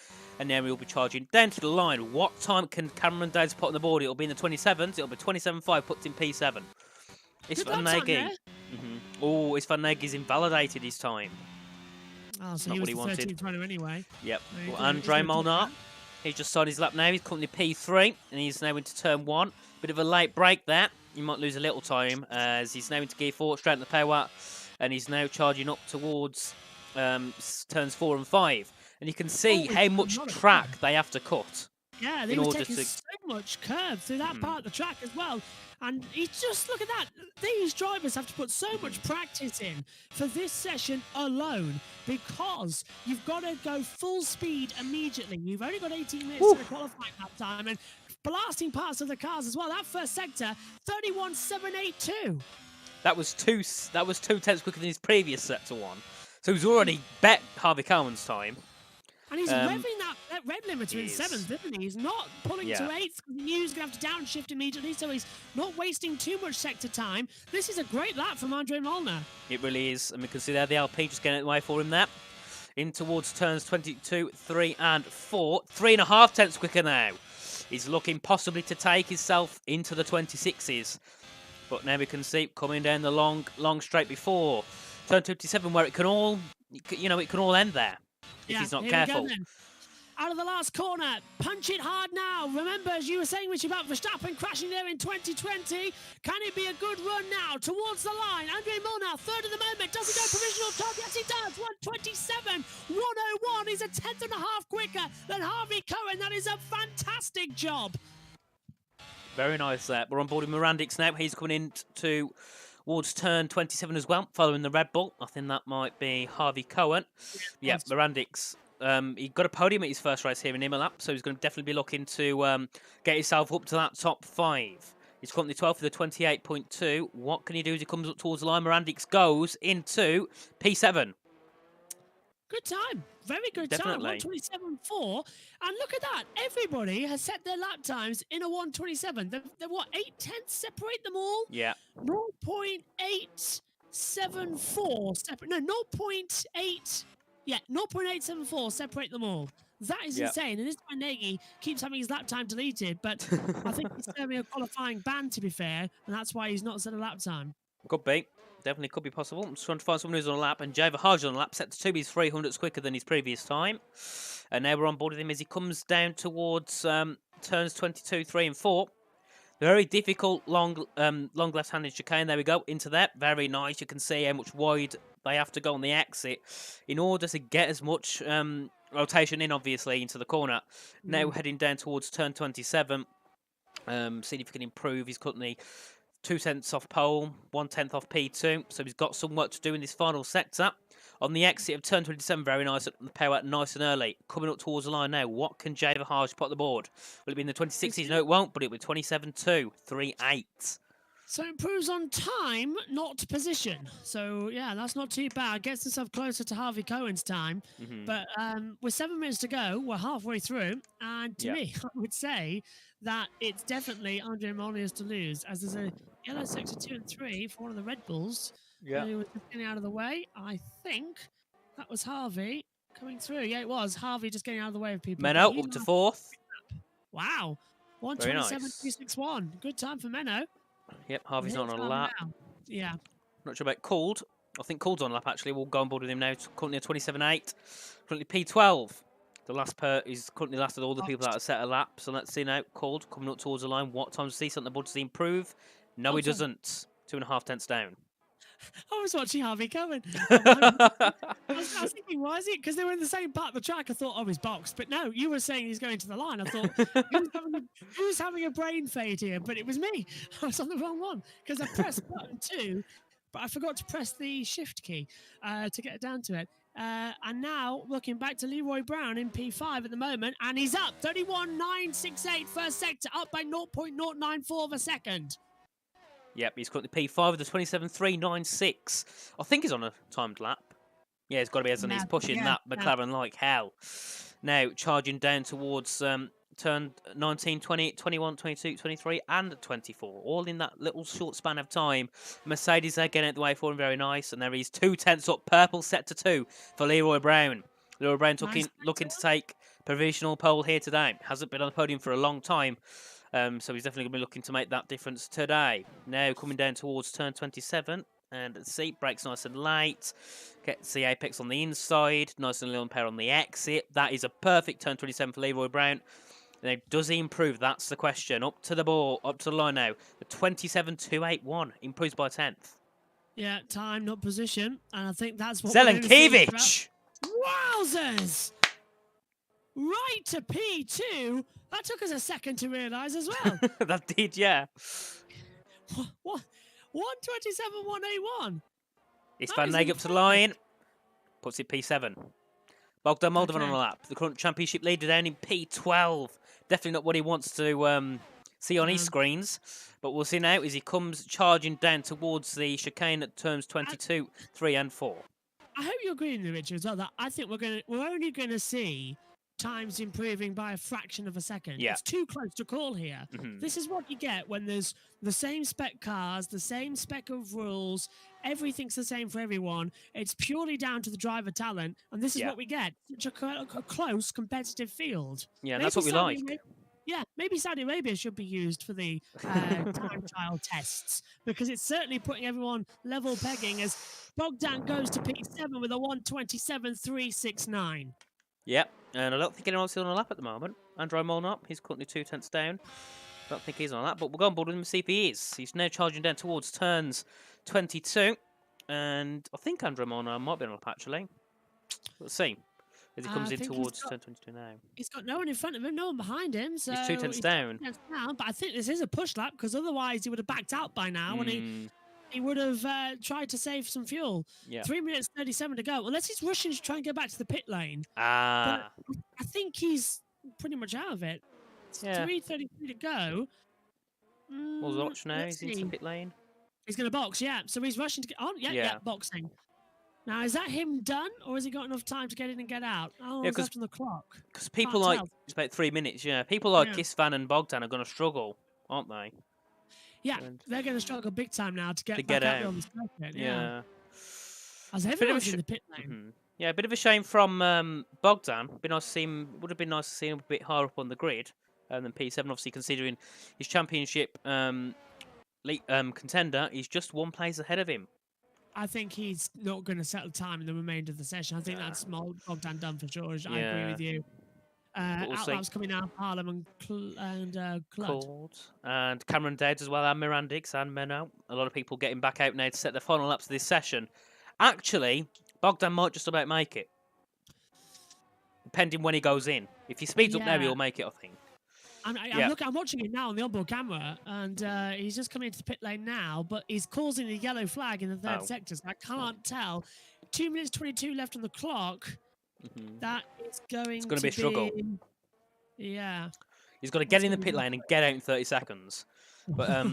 Speaker 1: And then we'll be charging down to the line. What time can Cameron Dowds put on the board? It'll be in the 27s. It'll be 27.5, puts in P7. It's Van Nagy. Oh, it's Van Nagy's invalidated his time.
Speaker 2: Oh, so he was the 13th runner anyway.
Speaker 1: Yep. Well, Andre Molnar, he's just started his lap now. He's currently P3, and he's now into turn 1. Bit of a late break there. You might lose a little time as he's now into gear 4, straight in the power, and he's now charging up towards turns 4 and 5. And you can see how much track they have to cut.
Speaker 2: Yeah, they were taking so much curve through that part of the track as well. And look at that. These drivers have to put so much practice in for this session alone because you've got to go full speed immediately. You've only got 18 minutes to the qualifying lap time and blasting parts of the cars as well. That first sector, 31.782.
Speaker 1: That was 2 tenths quicker than his previous sector one. So he's already bet Harvey Cohen's time.
Speaker 2: And he's revving that rev limiter in 7th, isn't he? He's not pulling to 8th because he knew he was going to have to downshift immediately, so he's not wasting too much sector time. This is a great lap from Andre Molnar.
Speaker 1: It really is. And we can see there the LP just getting out of the way for him there. In towards turns 22, 3 and 4. 3.5 tenths quicker now. He's looking possibly to take himself into the 26s. But now we can see coming down the long straight before turn 27 where it can all, it can all end there. If he's not careful.
Speaker 2: Out of the last corner, punch it hard now. Remember, as you were saying, Rich, about Verstappen crashing there in 2020. Can it be a good run now towards the line? Andre Molnar, third at the moment. Does he go provisional top? Yes, he does. 127, 101. He's a tenth and a half quicker than Harvey Cohen. That is a fantastic job.
Speaker 1: Very nice there. We're on board with Mirandix now. He's coming in towards turn 27 as well, following the Red Bull. I think that might be Harvey Cohen. Yeah, Mirandix. He got a podium at his first race here in Imola, so he's going to definitely be looking to get himself up to that top 5. He's currently 12th with a 28.2. What can he do as he comes up towards the line? Mirandix goes into P7.
Speaker 2: Good time. Very good time. 127.4. And look at that. Everybody has set their lap times in a 127. They're what, 8 tenths separate them all?
Speaker 1: Yeah.
Speaker 2: 0.874. No, 0.8. Yeah, 0.874 separate them all. That is insane. And this time Nagy keeps having his lap time deleted, but I think he's serving a qualifying ban, to be fair, and that's why he's not set a lap time.
Speaker 1: Could be. Definitely could be possible. I'm just trying to find someone who's on a lap, and Java Harj on a lap, set to 2. He's 300s quicker than his previous time. And now we're on board with him as he comes down towards turns 22, 3 and 4. Very difficult long left-handed chicane. There we go, into that. Very nice. You can see how much wide they have to go on the exit in order to get as much rotation in, obviously, into the corner. Now heading down towards turn 27. Seeing if he can improve. He's currently 2 tenths off pole, 1 tenth off P2. So he's got some work to do in this final sector. On the exit of turn 27, very nice. The power nice and early. Coming up towards the line now. What can Java Harj put on the board? Will it be in the 26s? No, it won't, but it will be 27.2, 3.8.
Speaker 2: So improves on time, not position. So, yeah, that's not too bad. Gets himself closer to Harvey Cohen's time. But with 7 minutes to go, we're halfway through. And to me, I would say that it's definitely Andre Molnar's to lose, as there's a yellow sector 2 and 3 for one of the Red Bulls.
Speaker 1: Yeah.
Speaker 2: Who was just getting out of the way. I think that was Harvey coming through. Yeah, it was. Harvey just getting out of the way of people.
Speaker 1: Menno up to 4th.
Speaker 2: Wow. 127.261. Good time for Menno.
Speaker 1: Yep, Harvey's not on a lap.
Speaker 2: Now. Yeah.
Speaker 1: Not sure about Could. I think Could's on a lap, actually. We'll go on board with him now. Currently at 27.8. Currently P12. The last is currently last of all the people that have set a lap. So let's see now. Could coming up towards the line. What time does he set on the board? Does he improve? No, he doesn't. 2.5 tenths down.
Speaker 2: I was watching Harvey Cohen. I was thinking, why is it? Because they were in the same part of the track. I thought, oh, he's boxed. But no, you were saying he's going to the line. I thought, who's having a brain fade here? But it was me. I was on the wrong one because I pressed button 2, but I forgot to press the shift key to get down to it. And now looking back to Leroy Brown in P5 at the moment, and he's up 31.968 first sector, up by 0.094 of a second.
Speaker 1: Yep, he's currently P5 with a 27.396. I think he's on a timed lap. Yeah, he's got to be, as he's pushing that McLaren like hell. Now, charging down towards turn 19, 20, 21, 22, 23, and 24. All in that little short span of time. Mercedes there getting out the way for him, very nice. And there he's 2 tenths up, purple set to 2 for Leroy Brown. Leroy Brown looking to take provisional pole here today. Hasn't been on the podium for a long time. So he's definitely going to be looking to make that difference today. Now coming down towards turn 27. And seat brakes nice and light. Gets the apex on the inside. Nice and little pair on the exit. That is a perfect turn 27 for Leroy Brown. Now, does he improve? That's the question. Up to the ball, up to the line now. The 27.281 improves by 10th.
Speaker 2: Yeah, time, not position. And I think that's what
Speaker 1: Zelenkiewicz!
Speaker 2: Wowzers! right to P2. That took us a second to realise as well.
Speaker 1: That did, yeah.
Speaker 2: What? 127, 181.
Speaker 1: It's
Speaker 2: That
Speaker 1: Van
Speaker 2: is
Speaker 1: Neg up to the
Speaker 2: impressive.
Speaker 1: line. Puts it P7. Bogdan Moldovan on
Speaker 2: Okay.
Speaker 1: the lap. The current championship leader down in P12. Definitely not what he wants to see on his screens. But we'll see now as he comes charging down towards the chicane at turns 22, 3 and 4.
Speaker 2: I hope you agree with me, Richard, as well, that I think we're only going to see times improving by a fraction of a second.
Speaker 1: Yeah.
Speaker 2: It's too close to call here. This is what you get when there's the same spec cars, the same spec of rules, everything's the same for everyone. It's purely down to the driver talent, and this is what we get. Such a close, competitive field.
Speaker 1: Yeah,
Speaker 2: Maybe
Speaker 1: that's what we like.
Speaker 2: Yeah, maybe Saudi Arabia should be used for the time trial tests, because it's certainly putting everyone level pegging as Bogdan goes to P7 with a 127.369.
Speaker 1: Yep, and I don't think anyone's still on a lap at the moment. Andrew Molnar, he's currently 2 tenths down. Don't think he's on that, but we'll go on board with him and see if he is. He's now charging down towards turns 22, and I think Andrew Molnar might be on a lap actually. Let's see. As he comes in towards turn 22 now.
Speaker 2: He's got no one in front of him, no one behind him. So
Speaker 1: he's 2 tenths down.
Speaker 2: 2 tenths down. But I think this is a push lap, because otherwise he would have backed out by now, and he would have tried to save some fuel.
Speaker 1: Yeah.
Speaker 2: 3 minutes 37 to go. Unless he's rushing to try and get back to the pit lane. But I think he's pretty much out of it. It's 3:33 to go.
Speaker 1: We'll watch now. He's into the pit lane.
Speaker 2: He's going to box, yeah. So he's rushing to get on. Yeah, boxing. Now, is that him done, or has he got enough time to get in and get out? Oh, he's left on the clock.
Speaker 1: Because people like, it's about 3 minutes, people like Istvan and Bogdan are going to struggle, aren't they?
Speaker 2: Yeah, they're going to struggle big time now to get back out on the circuit. Yeah. As everyone's in the pit lane.
Speaker 1: Yeah, a bit of a shame from Bogdan. Would have been nice to see him a bit higher up on the grid than P7. Obviously, considering his championship contender, he's just 1 place ahead of him.
Speaker 2: I think he's not going to settle time in the remainder of the session. I think that's Bogdan done for sure. I agree with you. Outlaws coming out, Harlem and Clud.
Speaker 1: And Cameron Dowd as well, and Mirandix and Menno. A lot of people getting back out now to set the final laps of this session. Actually, Bogdan might just about make it. Depending when he goes in. If he speeds up now, he'll make it, I think.
Speaker 2: I'm watching it now on the onboard camera, and he's just coming into the pit lane now, but he's causing a yellow flag in the third sector, so I can't tell. 2 minutes 22 left on the clock. That is going to
Speaker 1: be a struggle.
Speaker 2: Yeah.
Speaker 1: He's got to get in the pit lane and get out in 30 seconds. But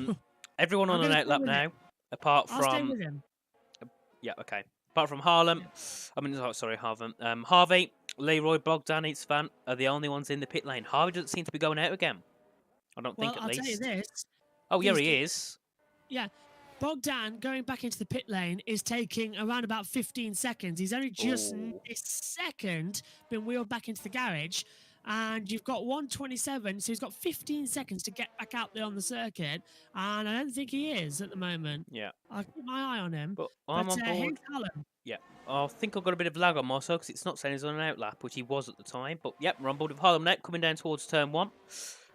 Speaker 1: everyone on an out lap now, apart from...
Speaker 2: I'll stay with him.
Speaker 1: Yeah, okay. Apart from Harlem, Harvey, Leroy, Bogdan, Istvan are the only ones in the pit lane. Harvey doesn't seem to be going out again. I don't think, at least.
Speaker 2: I'll tell you this.
Speaker 1: Oh, yeah, he is.
Speaker 2: Yeah. Bogdan going back into the pit lane is taking around about 15 seconds. He's only just this second been wheeled back into the garage. And you've got 127, so he's got 15 seconds to get back out there on the circuit. And I don't think he is at the moment.
Speaker 1: Yeah.
Speaker 2: I'll keep my eye on him.
Speaker 1: But I'm on board. Yeah. I think I've got a bit of lag on my side because it's not saying he's on an out lap, which he was at the time. But yep, we're on board with Harlem now, coming down towards turn 1.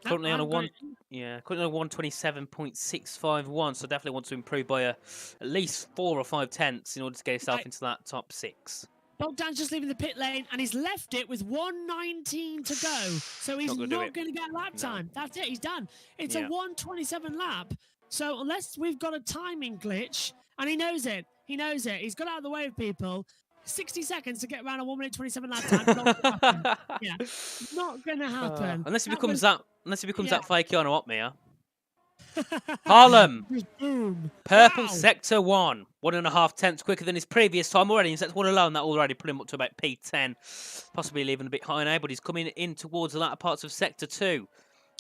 Speaker 1: Currently on a 127.651, so definitely want to improve by at least 4 or 5 tenths in order to get yourself into that top 6.
Speaker 2: Bogdan's just leaving the pit lane, and he's left it with 1:19 to go. So he's not going to get lap time. That's it. He's done. It's a 1:27 lap. So unless we've got a timing glitch, and he knows it. He knows it. He's got out of the way of people. 60 seconds to get around a 1 minute 27 lap time. Not going to happen.
Speaker 1: Unless it becomes that flaky on what, Mia? Harlem, purple sector 1, 1.5 tenths quicker than his previous time already. In sector 1 alone, that already put him up to about P10, possibly leaving a bit high now. But he's coming in towards the latter parts of sector 2.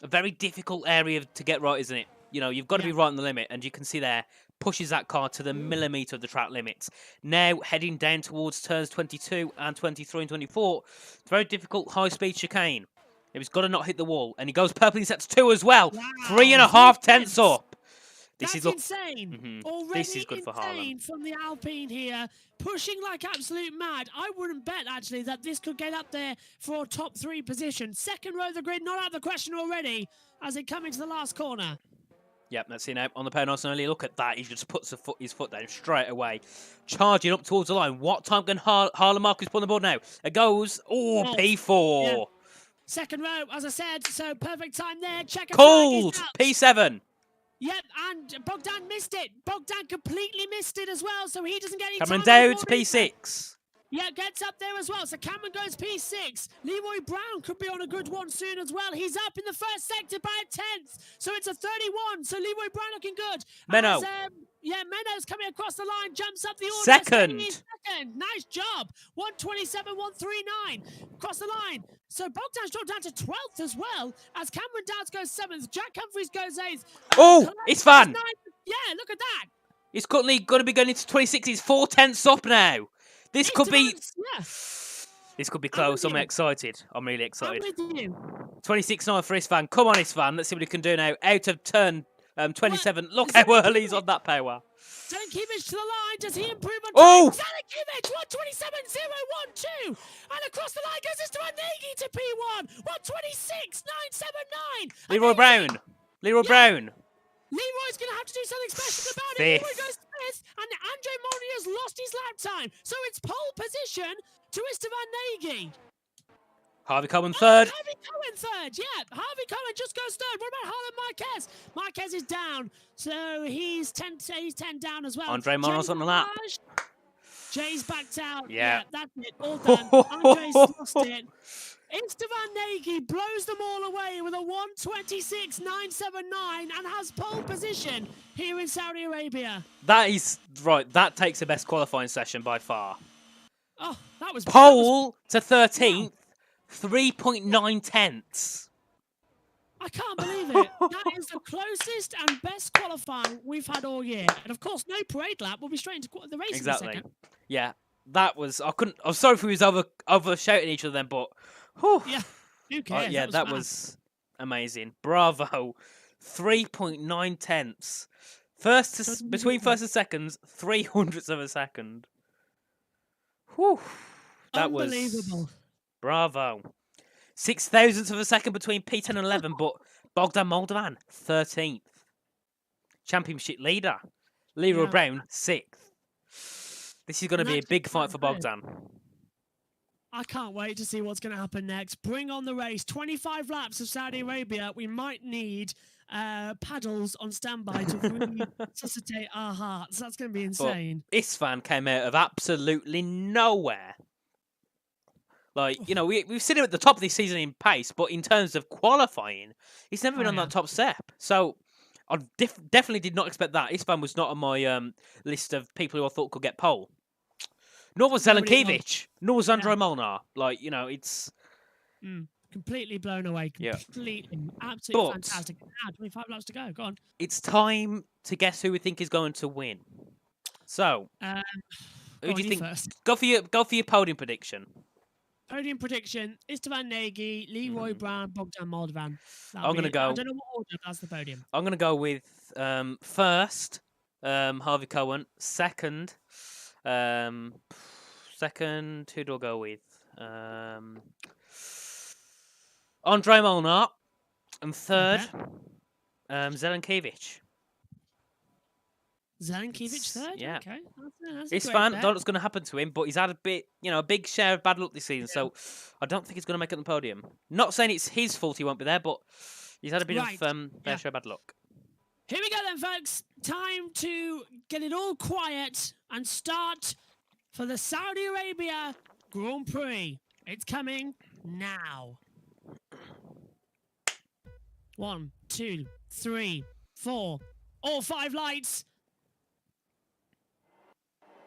Speaker 1: A very difficult area to get right, isn't it? You know, you've got to be right on the limit, and you can see there pushes that car to the millimetre of the track limits. Now heading down towards turns 22 and 23 and 24. It's a very difficult high-speed chicane. He's got to not hit the wall. And he goes purple in sector 2 as well. Wow, 3.5 tenths up.
Speaker 2: That's insane. Already
Speaker 1: this is good for Harlem.
Speaker 2: From the Alpine here. Pushing like absolute mad. I wouldn't bet, actually, that this could get up there for a top 3 position. Second row of the grid, not out of the question already, as they come into the last corner.
Speaker 1: Yep, that's it now. On the power nice and early. Look at that. He just puts his foot down straight away. Charging up towards the line. What time can Harlem Marcus put on the board now? It goes, P4.
Speaker 2: Second row, as I said, so perfect time there. Checker
Speaker 1: Called.
Speaker 2: flag
Speaker 1: P7.
Speaker 2: Yep, and Bogdan missed it. Bogdan completely missed it as well, so he doesn't get any
Speaker 1: Cameron
Speaker 2: time.
Speaker 1: Dowd, P6.
Speaker 2: Yeah, gets up there as well. So Cameron goes P6. Leroy Brown could be on a good one soon as well. He's up in the first sector by a 10th. So it's a 31. So Leroy Brown looking good.
Speaker 1: Menno.
Speaker 2: Menno's coming across the line, jumps up the order.
Speaker 1: Second.
Speaker 2: Nice job. 127, 139. Across the line. So Bogdan's dropped down to 12th as well, as Cameron Dowds goes 7th. Jack Humphries goes 8th.
Speaker 1: Oh, it's fun.
Speaker 2: Yeah, look at that.
Speaker 1: It's currently going to be going into 26. He's 4/10 up now. This could be...
Speaker 2: Yeah.
Speaker 1: This could be close. I'm excited. I'm really excited.
Speaker 2: I'm with you.
Speaker 1: 26.9 for Isfan. Come on, Isfan. Let's see what he can do now. Out of turn 27. Look how early he's on that power.
Speaker 2: Zelenkiewicz to the line. Does he improve on time?
Speaker 1: Oh!
Speaker 2: Zelenkiewicz, 127.012. And across the line goes Esteban Nagy to P1. 126.979.
Speaker 1: Leroy Brown. Leroy Brown.
Speaker 2: Leroy's going to have to do something special about it.
Speaker 1: Fifth.
Speaker 2: Leroy goes fifth, and Andre Molyneux's lost his lap time. So it's pole position to Esteban Nagy.
Speaker 1: Harvey Coleman third.
Speaker 2: Harvey Cohen third, yeah. Harvey Cohen just goes third. What about Harlan Marquez? Marquez is down, so he's 10 down as well.
Speaker 1: Andre Molyneux on the lap.
Speaker 2: Jay's backed out.
Speaker 1: Yeah.
Speaker 2: That's it. All done. Andre's lost it. Esteban Nagy blows them all away with a 126.979 and has pole position here in Saudi Arabia.
Speaker 1: That is right. That takes the best qualifying session by far.
Speaker 2: Oh, that was
Speaker 1: pole to 13th, 3.9 tenths.
Speaker 2: I can't believe it. That is the closest and best qualifying we've had all year. And of course, no parade lap. We'll be straight into the race
Speaker 1: Exactly.
Speaker 2: in a second.
Speaker 1: Yeah, that was. I was sorry if we was over shouting each other then, but. Whew.
Speaker 2: Yeah, who cares?
Speaker 1: Yeah, that was amazing. Bravo. 3.9 tenths. Between first and seconds, 300ths of a second. Whew. That
Speaker 2: unbelievable.
Speaker 1: was bravo. 6,000ths of a second between P10 and 11, but Bogdan Moldovan, 13th. Championship leader. Leroy Brown, 6th. This is going to be a big fight for Bogdan.
Speaker 2: I can't wait to see what's going to happen next. Bring on the race. 25 laps of Saudi Arabia. We might need paddles on standby to really resuscitate our hearts. That's going to be insane.
Speaker 1: But Isfan came out of absolutely nowhere. Like, you know, we've seen him at the top of this season in pace, but in terms of qualifying, he's never been on that top step. So I definitely did not expect that. Isfan was not on my list of people who I thought could get pole. Nor was Zelenkiewicz, nor was Andre Molnar. Like, you know, it's...
Speaker 2: completely blown away. Completely. Absolutely fantastic. Now, 25 laps to go. Go on.
Speaker 1: It's time to guess who we think is going to win. So, who do you think? First. Go for your podium prediction.
Speaker 2: Podium prediction, Esteban Nagy, Leroy Brown, Bogdan Moldovan.
Speaker 1: I'm going to go...
Speaker 2: I don't know what order, that's the podium.
Speaker 1: I'm going to go with first, Harvey Cohen. Second... second, who do I go with? Andre Molnar. And third, Zelenkiewicz.
Speaker 2: Zelenkiewicz third?
Speaker 1: Yeah.
Speaker 2: Okay. That's
Speaker 1: it's fine. I don't know what's going to happen to him, but he's had a big share of bad luck this season, so I don't think he's going to make it on the podium. Not saying it's his fault he won't be there, but he's had a bit of fair share of bad luck.
Speaker 2: Here we go then, folks. Time to get it all quiet and start for the Saudi Arabia Grand Prix. It's coming now. 1, 2, 3, 4. All 5 lights.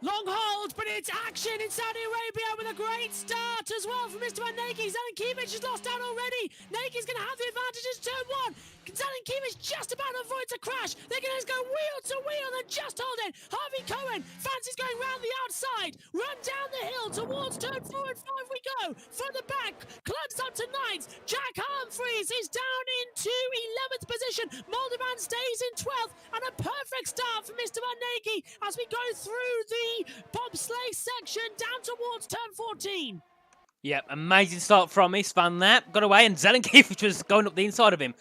Speaker 2: Long hold, but it's action in Saudi Arabia with a great start as well from Mr. Nagy. Zelenkiewicz has lost out already. Nagy's going to have the advantage in turn 1. Zelenkiewicz just about avoids a crash. They're going to go wheel to wheel and just hold it. Harvey Cohen fancies going round the outside. Run down the hill towards turn 4 and 5 we go. From the back, clubs up to 9th. Jack Humphries is down into 11th position. Moldovan stays in 12th. And a perfect start for Mr. Nagy as we go through the bobsleigh section down towards turn 14.
Speaker 1: Yep, amazing start from Isfan there. Got away, and Zelenkiewicz was going up the inside of him.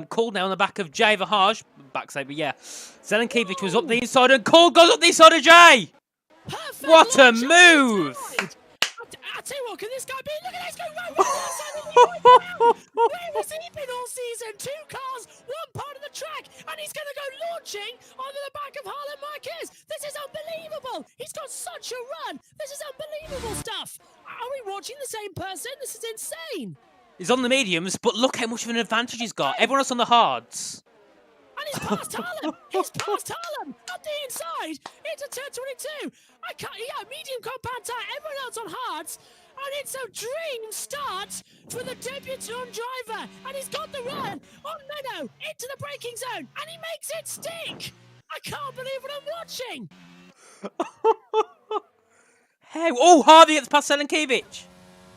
Speaker 1: Called now on the back of Jay Vahaj. Backsaver, yeah. Zelenkiewicz was up the inside, and Call goes up the inside of Jay.
Speaker 2: Perfect.
Speaker 1: What a move!
Speaker 2: I tell you what, can this guy be? Look at this going right the outside of Leroy Brown. Where has he been all season? 2 cars, 1 part of the track, and he's going to go launching onto the back of Harlan Marquez. This is unbelievable. He's got such a run. This is unbelievable stuff. Are we watching the same person? This is insane.
Speaker 1: He's on the mediums, but look how much of an advantage he's got. Everyone else on the hards.
Speaker 2: And he's past Harlem. He's past Harlem. Up the inside into turn 22. I can't. Yeah, medium compound tire. Everyone else on hards. And it's a dream start for the debutant driver. And he's got the run on Meadow into the braking zone. And he makes it stick. I can't believe what I'm watching.
Speaker 1: Hey, oh, Harvey gets past Selenkiewicz.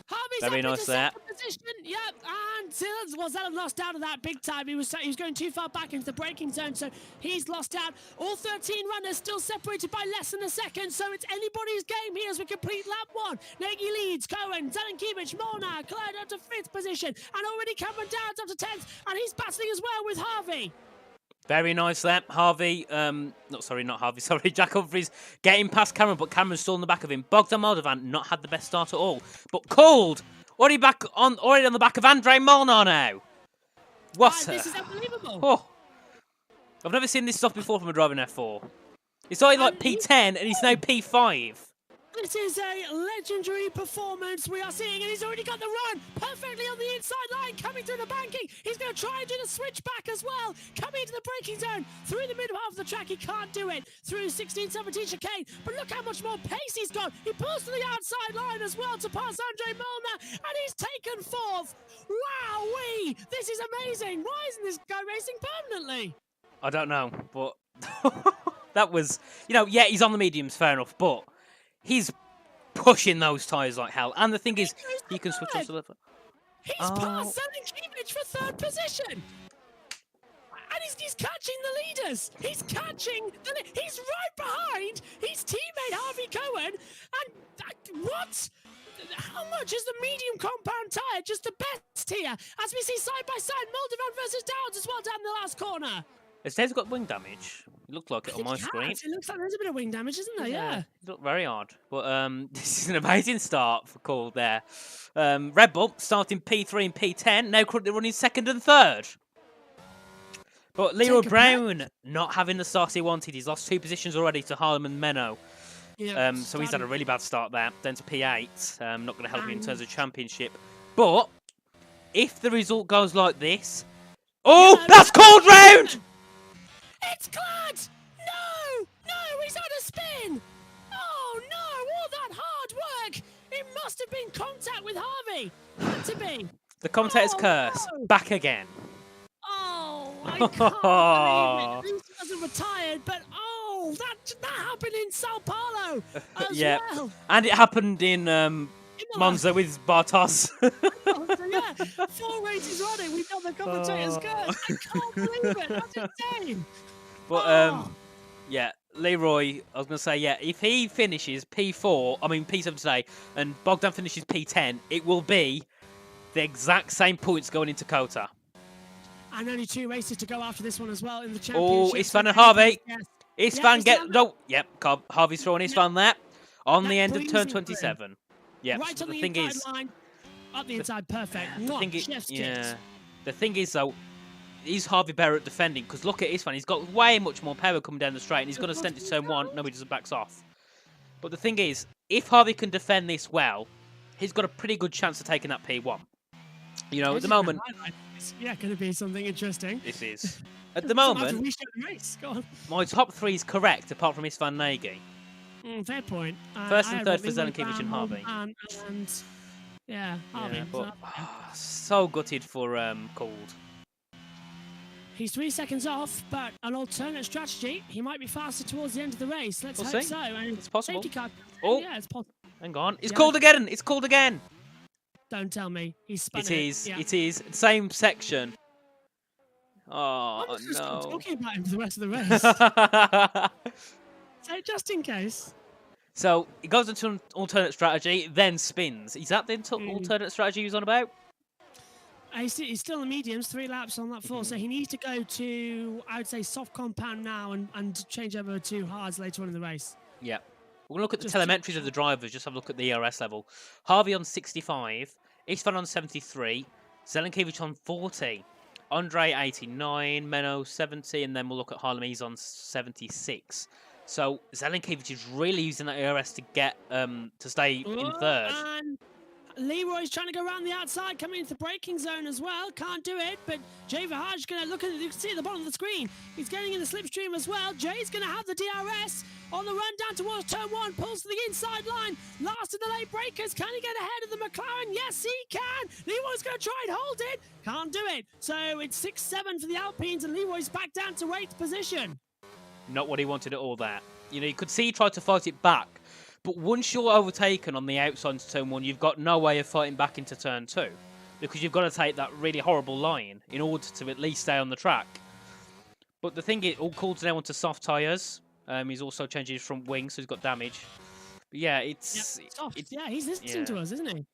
Speaker 2: Harvey's
Speaker 1: Very
Speaker 2: up
Speaker 1: nice
Speaker 2: into
Speaker 1: there.
Speaker 2: second position. Yep, and Zelen lost out of that big time. He was going too far back into the braking zone, so he's lost out. All 13 runners still separated by less than a second, so it's anybody's game here as we complete lap 1. Nagy leads, Cohen, Zelenkiewicz, Molnar, Clyde up to 5th position, and already Cameron Downs up to 10th, and he's battling as well with Harvey.
Speaker 1: Very nice there. Harvey, not Harvey, sorry, Jack Humphries getting past Cameron, but Cameron's still on the back of him. Bogdan Moldovan not had the best start at all, but cold. Already on the back of Andrei Molnar now. What?
Speaker 2: This is unbelievable.
Speaker 1: Oh, I've never seen this stuff before from a driver in F4. It's already like P10 and he's now P5.
Speaker 2: This is a legendary performance we are seeing, and he's already got the run perfectly on the inside line, coming through the banking. He's going to try and do the switch back as well, coming into the braking zone through the middle half of the track. He can't do it through 16-17 chicane, but look how much more pace he's got. He pulls to the outside line as well to pass Andrei Molnar, and he's taken 4th. Wowee! This is amazing. Why isn't this guy racing permanently?
Speaker 1: I don't know, but that was, yeah, he's on the mediums, fair enough, but he's pushing those tyres like hell. And the thing is, he can switch off to the...
Speaker 2: He's past Zelenkiewicz for 3rd position. And he's catching the leaders. He's catching he's right behind his teammate Harvey Cohen. And what? How much is the medium compound tyre just the best here? As we see side by side, Moldovan versus Downs as well down the last corner.
Speaker 1: Has Dave's got wing damage? It looked like it on my screen.
Speaker 2: It looks like there's a bit of wing damage, isn't there? Yeah.
Speaker 1: It looked very odd. But this is an amazing start for Cole there. Red Bull starting P3 and P10, now currently running 2nd and 3rd. But Leroy Brown not having the start he wanted. He's lost 2 positions already to Harlem and Menno.
Speaker 2: Yeah,
Speaker 1: so he's had a really bad start there. Then to P8. Not going to help him in terms of championship. But if the result goes like this... Oh, that's called round!
Speaker 2: It's Glad! No! No, he's had a spin! Oh no, all that hard work! It must have been contact with Harvey! Had to be!
Speaker 1: The commentator's curse.
Speaker 2: No.
Speaker 1: Back again.
Speaker 2: Oh, I can't believe it. At least he wasn't retired, but that happened in Sao Paulo as well.
Speaker 1: And it happened in Monza with Bartos.
Speaker 2: Yeah, 4 races running, we've got the commentator's curse. I can't believe it. That's insane.
Speaker 1: But, yeah, Leroy, I was going to say, yeah, if he finishes P7 today, and Bogdan finishes P10, it will be the exact same points going into Kota.
Speaker 2: And only 2 races to go after this one as well in the championship.
Speaker 1: Oh, Istvan and Harvey.
Speaker 2: Yes.
Speaker 1: Istvan Harvey's throwing Istvan there on the end of turn 27. Yeah,
Speaker 2: right
Speaker 1: so
Speaker 2: on
Speaker 1: the
Speaker 2: the
Speaker 1: thing
Speaker 2: inside
Speaker 1: is,
Speaker 2: line. Up the inside, perfect.
Speaker 1: The thing is, though, is Harvey better at defending? Because look at Istvan, he's got way much more power coming down the straight, and he's going to stent to turn 1. No, he doesn't backs off. But the thing is, if Harvey can defend this well, he's got a pretty good chance of taking that P1. At the moment...
Speaker 2: Yeah, going to be something interesting.
Speaker 1: This is. At the moment, my top 3 is correct, apart from Istvan Nagy.
Speaker 2: Fair point.
Speaker 1: 1st and 3rd for Zelenkiewicz and Harvey.
Speaker 2: And Harvey.
Speaker 1: Yeah, but, so gutted for Cold.
Speaker 2: He's 3 seconds off, but an alternate strategy. He might be faster towards the end of the race. Let's hope so. And
Speaker 1: it's possible.
Speaker 2: Car, yeah, it's possible.
Speaker 1: Hang on. It's called again. It's called again.
Speaker 2: Don't tell me. He's spun it.
Speaker 1: It is.
Speaker 2: Yeah.
Speaker 1: It is. Same section. Oh,
Speaker 2: I'm just
Speaker 1: no.
Speaker 2: talking about him for the rest of the race. So just in case.
Speaker 1: So he goes into an alternate strategy, then spins. Is that the alternate strategy he was on about?
Speaker 2: He's still in mediums, 3 laps on that 4, so he needs to go to, I would say, soft compound now and change over to hards later on in the race.
Speaker 1: Yeah. We're going to look at the
Speaker 2: Just-
Speaker 1: telemetries of the drivers, just have a look at the ERS level. Harvey on 65, Istvan on 73, Zelenkiewicz on 40, Andre 89, Menno 70, and then we'll look at Harlem, he's on 76. So Zelenkiewicz is really using that ERS to get to stay in third.
Speaker 2: And Leroy's trying to go around the outside, coming into the braking zone as well. Can't do it, but Jay Verhaage going to look at it. You can see at the bottom of the screen. He's getting in the slipstream as well. Jay's going to have the DRS on the run down towards turn 1. Pulls to the inside line. Last of the late breakers. Can he get ahead of the McLaren? Yes, he can. Leroy's going to try and hold it. Can't do it. So it's 6-7 for the Alpines, and Leroy's back down to 8th position.
Speaker 1: Not what he wanted at all, that. You know, you could see he tried to fight it back. But once you're overtaken on the outside into turn 1, you've got no way of fighting back into turn 2. Because you've got to take that really horrible line in order to at least stay on the track. But the thing is, all called now onto soft tyres. He's also changing his front wing, so he's got damage. But yeah, it's...
Speaker 2: Yep, soft. Yeah, he's listening to us, isn't he?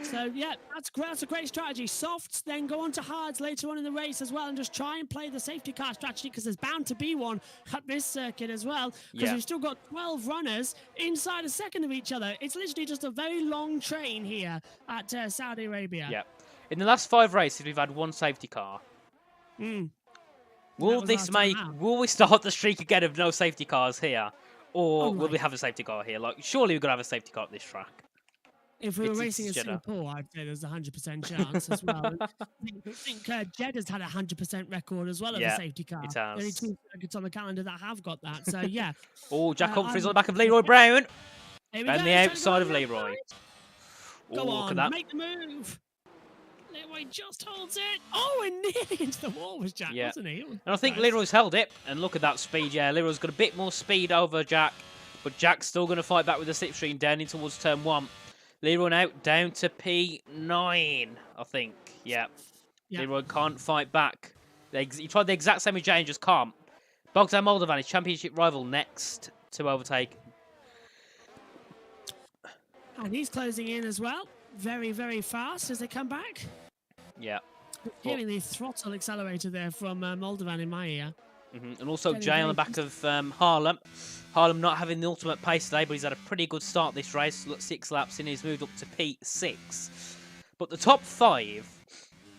Speaker 2: So, yeah, that's great. That's a great strategy. Softs, then go on to hards later on in the race as well and just try and play the safety car strategy because there's bound to be one at this circuit as well because we've still got 12 runners inside a second of each other. It's literally just a very long train here at Saudi Arabia.
Speaker 1: Yeah. In the last 5 races, we've had one safety car. Will we start the streak again of no safety cars here? Or will we have a safety car here? Like, surely we're going to have a safety car at this track.
Speaker 2: If we were racing in Singapore, I'd say there's a 100% chance as well. I think Jeddah's had a 100% record as well of a safety car.
Speaker 1: It has.
Speaker 2: Only 2 circuits on the calendar that have got that. So, yeah.
Speaker 1: Oh, Jack Humphries on the back of Leroy Brown.
Speaker 2: And
Speaker 1: the outside of Leroy.
Speaker 2: Go on, make the move. Leroy just holds it. Oh, and nearly into the wall was Jack, wasn't he?
Speaker 1: And I think Leroy's held it. And look at that speed. Yeah, Leroy's got a bit more speed over Jack. But Jack's still going to fight back with the slipstream down in towards turn 1. Leroy now down to P9, I think. Yeah. Leroy can't fight back. He tried the exact same as Jay and just can't. Bogdan Moldovan, his championship rival, next to overtake.
Speaker 2: And he's closing in as well. Very, very fast as they come back.
Speaker 1: Yeah.
Speaker 2: Hearing the throttle accelerator there from Moldovan in my ear.
Speaker 1: And also Jay on the back of Harlem. Harlem not having the ultimate pace today, but he's had a pretty good start this race. 6 laps in, he's moved up to P6. But the top 5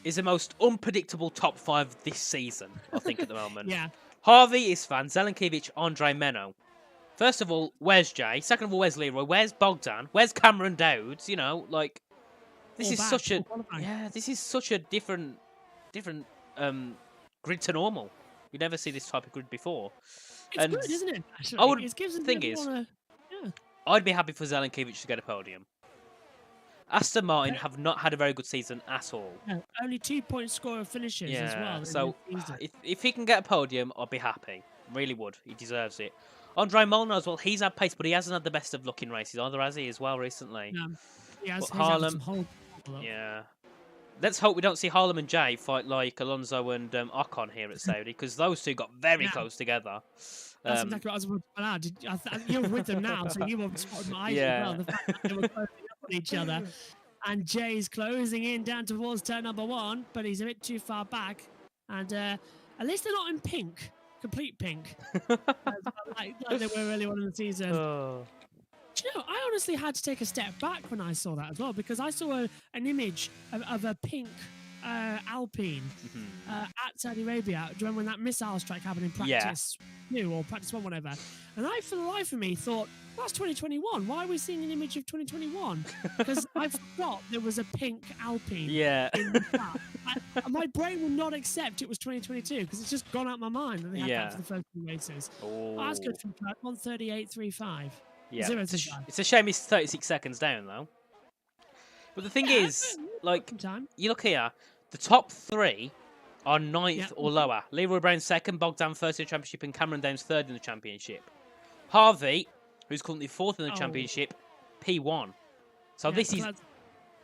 Speaker 1: is the most unpredictable top 5 this season, I think, at the moment. Harvey, Istvan, Zelenkiewicz, Andre, Menno. First of all, where's Jay? Second of all, where's Leroy? Where's Bogdan? Where's Cameron Dowds? You know, like, this is such a different grid to normal. You never see this type of grid before.
Speaker 2: It's good, isn't it? Actually,
Speaker 1: the thing is, I'd be happy for Zelenkiewicz to get a podium. Aston Martin have not had a very good season at all.
Speaker 2: No, only 2-point scorer finishes as well.
Speaker 1: So if he can get a podium, I'd be happy. Really would. He deserves it. Andre Molnar as well, he's had pace, but he hasn't had the best of looking races either, has he, as well, recently?
Speaker 2: No. He has,
Speaker 1: Harlem, let's hope we don't see Harlem and Jay fight like Alonso and Ocon here at Saudi, because those two got very close together.
Speaker 2: That's exactly what I was about to add. You're with them now, so you were spotting my eyes as well. The fact that they were closing up on each other. And Jay's closing in down towards turn number 1, but he's a bit too far back. And at least they're not in pink. Complete pink. like they were earlier on in the season. Do you know, I honestly had to take a step back when I saw that as well, because I saw an image of a pink Alpine at Saudi Arabia when that missile strike happened in practice 2 or practice 1, whatever. And I, for the life of me, thought, that's 2021. Why are we seeing an image of 2021? Because I forgot there was a pink Alpine in the car. My brain will not accept it was 2022 because it's just gone out of my mind. And they had that for the first 2 races. That's good from 138.35.
Speaker 1: Yeah, it's a shame he's 36 seconds down, though. But the thing is, like, you look here, the top 3 are 9th or lower. Leroy Brown 2nd, Bogdan 1st in the championship, and Cameron Downs 3rd in the championship. Harvey, who's currently 4th in the championship, P1. So this is...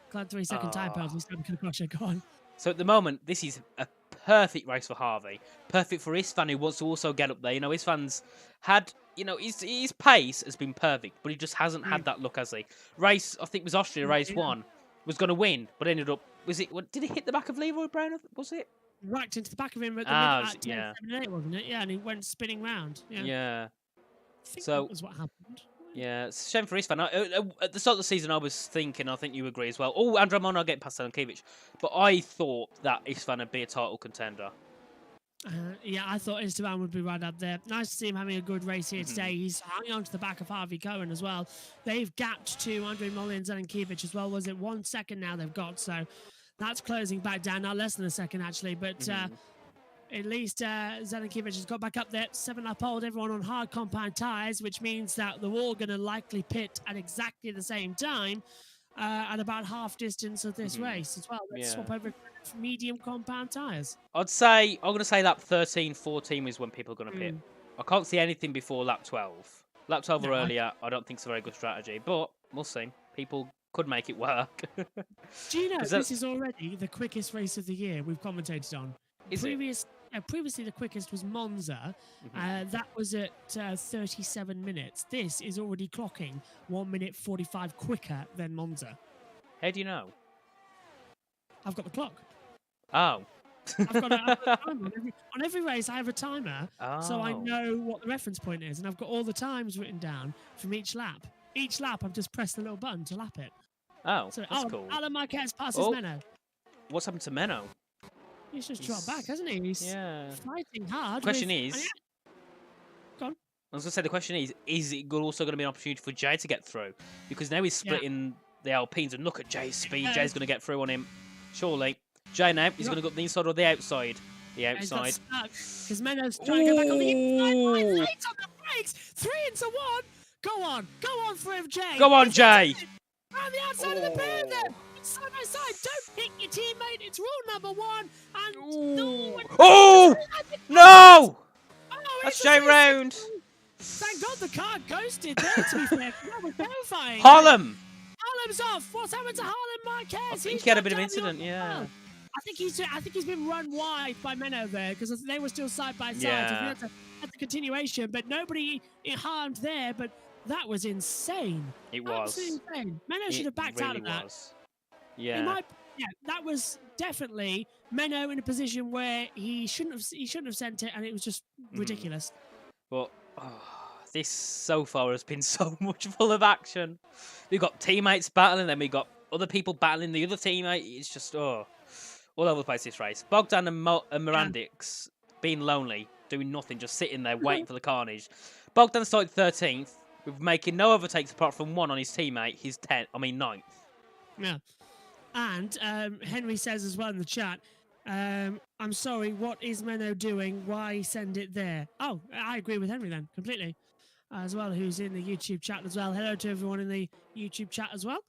Speaker 2: Glad 3-second tyre penalty. Go on.
Speaker 1: So at the moment, this is a perfect race for Harvey. Perfect for Istvan, who wants to also get up there. You know, Istvan's had... You know, his pace has been perfect, but he just hasn't had that look, has he? Race, I think it was Austria, race 1, was going to win, but ended up... Was it? Did he hit the back of Leroy Brown, was it?
Speaker 2: Whacked into the back of him at the 10.78, wasn't it? Yeah, and he went spinning round. Yeah. think
Speaker 1: So
Speaker 2: that was what happened.
Speaker 1: yeah, it's a shame for Isfan. At the start of the season, I was thinking, I think you agree as well. Oh, Andromona getting past Zelenkiewicz. But I thought that Isfan would be a title contender.
Speaker 2: Yeah, I thought Esteban would be right up there. Nice to see him having a good race here today. He's hanging on to the back of Harvey Cohen as well. They've gapped to Andre Mullins and Zelenkiewicz as well. Was it 1 second now they've got? So that's closing back down. Now less than a second, actually. But at least Zelenkiewicz has got back up there. 7-lap hold, everyone on hard compound tyres, which means that they're all going to likely pit at exactly the same time at about half distance of this race as well. Let's swap over to medium compound tyres.
Speaker 1: I'm going to say lap 13, 14 is when people are going to pit. I can't see anything before lap 12. Lap 12 or earlier, I don't think it's a very good strategy, but we'll see. People could make it work.
Speaker 2: Do you know this is already the quickest race of the year we've commentated on? Previously, the quickest was Monza. That was at 37 minutes. This is already clocking 1 minute 45 quicker than Monza.
Speaker 1: How do you know?
Speaker 2: I've got the clock.
Speaker 1: Oh.
Speaker 2: I've got a timer. On every race, I have a timer, so I know what the reference point is, and I've got all the times written down from each lap. Each lap, I've just pressed the little button to lap it.
Speaker 1: Oh, so, that's cool.
Speaker 2: Alan Marquez passes Menno.
Speaker 1: What's happened to Menno?
Speaker 2: He's just dropped back, hasn't he? He's fighting hard.
Speaker 1: The question is...
Speaker 2: Go on.
Speaker 1: I was going to say, the question is it also going to be an opportunity for Jay to get through? Because now he's splitting the Alpines, and look at Jay's speed. Jay's going to get through on him, surely. Jay now, he's going to go up the inside or the outside? The outside.
Speaker 2: Because Menno's trying to go back on the inside. Late on the brakes. 3 into 1. Go on for him, Jay.
Speaker 1: Go on, Jay.
Speaker 2: Around the outside of the pair there. Side by side, don't hit your teammate. It's rule number 1. And
Speaker 1: no! That's Jay round.
Speaker 2: Thank God the car ghosted there, to be fair. That was terrifying.
Speaker 1: Harlem's
Speaker 2: off. What's happened to Harlem Marquez?
Speaker 1: I think he had a bit of incident,
Speaker 2: I think he's been run wide by Menno there because they were still side by side.
Speaker 1: Yeah.
Speaker 2: So that's the continuation, but nobody harmed there. But that was insane.
Speaker 1: It was.
Speaker 2: Absolutely insane. Menno should have backed out of that.
Speaker 1: Yeah.
Speaker 2: That was definitely Menno in a position where he shouldn't have sent it, and it was just ridiculous.
Speaker 1: But this so far has been so much full of action. We've got teammates battling, then we got other people battling the other teammate. It's just all over the place this race. Bogdan and Mirandix being lonely, doing nothing, just sitting there waiting for the carnage. Bogdan started 13th, with making no overtakes apart from one on his teammate. He's 9th.
Speaker 2: Yeah. And Henry says as well in the chat, I'm sorry, what is Menno doing? Why send it there? Oh, I agree with Henry then, completely. As well, who's in the YouTube chat as well. Hello to everyone in the YouTube chat as well,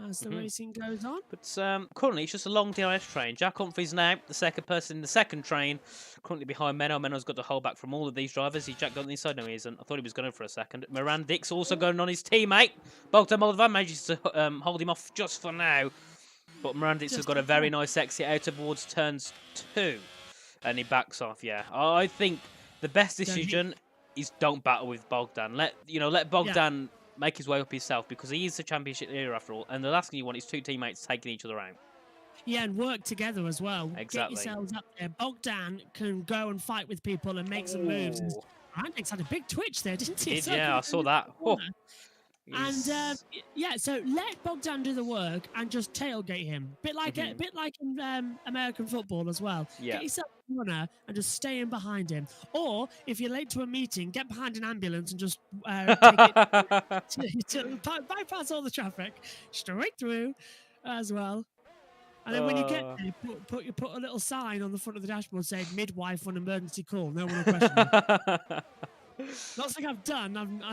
Speaker 2: as the racing goes on.
Speaker 1: But currently, it's just a long DRS train. Jack Humphrey's now the second person in the second train, currently behind Menno. Menno's got to hold back from all of these drivers. He's Jack got on the inside? No, he isn't. I thought he was going for a second. Mirandix also going on his teammate. Bogdan Moldovan manages to hold him off just for now. But Mirandix has got a very nice exit out towards turns 2. And he backs off, I think the best decision is don't battle with Bogdan. Let Bogdan make his way up himself, because he is the championship leader after all. And the last thing you want is 2 teammates taking each other out.
Speaker 2: Yeah, and work together as well.
Speaker 1: Exactly.
Speaker 2: Get yourselves up there. Bogdan can go and fight with people and make some moves. And Mirandix had a big twitch there, didn't he?
Speaker 1: I saw that.
Speaker 2: And so let Bogdan do the work and just tailgate him. Bit like in American football as well.
Speaker 1: Yeah.
Speaker 2: Get yourself a runner and just stay in behind him. Or if you're late to a meeting, get behind an ambulance and just take it to bypass all the traffic straight through as well. And then when you get there, put a little sign on the front of the dashboard saying "Midwife on emergency call." No one will question you. Not something I've done.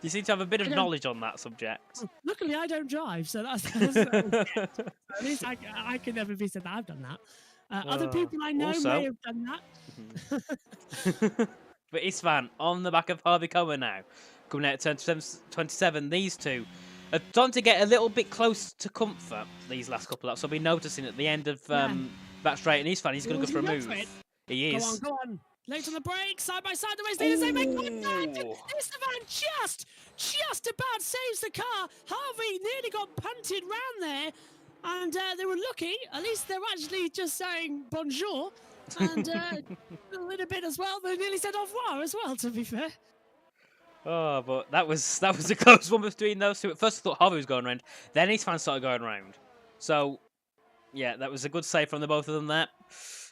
Speaker 1: You seem to have a bit of knowledge on that subject.
Speaker 2: Luckily, I don't drive, so that's at least I can never be said that I've done that. Other people I know may have done that.
Speaker 1: But Isfan on the back of Harvey Cohen now, coming out at turn 27. These two are starting to get a little bit close to comfort these last couple of laps. I'll be noticing at the end of back straight, and Isfan, he's going to go for a move. He is.
Speaker 2: Go on. Late on the break, side by side, the race leaders, they make contact. Esteban just about saves the car. Harvey nearly got punted round there, and they were lucky. At least they're actually just saying bonjour And a little bit as well. They nearly said au revoir as well, to be fair.
Speaker 1: Oh, but that was a close one between those two. At first, I thought Harvey was going around. Then his fans started going around. So, yeah, that was a good save from the both of them there.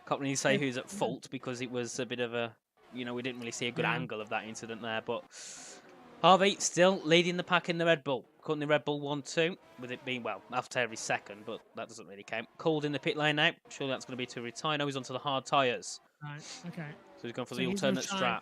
Speaker 1: Can't really say who's at fault because it was a bit of a, we didn't really see a good angle of that incident there. But Harvey still leading the pack in the Red Bull. Currently Red Bull 1-2, with it being, well, after every second, but that doesn't really count. Called in the pit lane now. Surely that's going to be to retire. No, he's onto the hard tyres.
Speaker 2: Right, okay.
Speaker 1: So he's going for the alternate strat.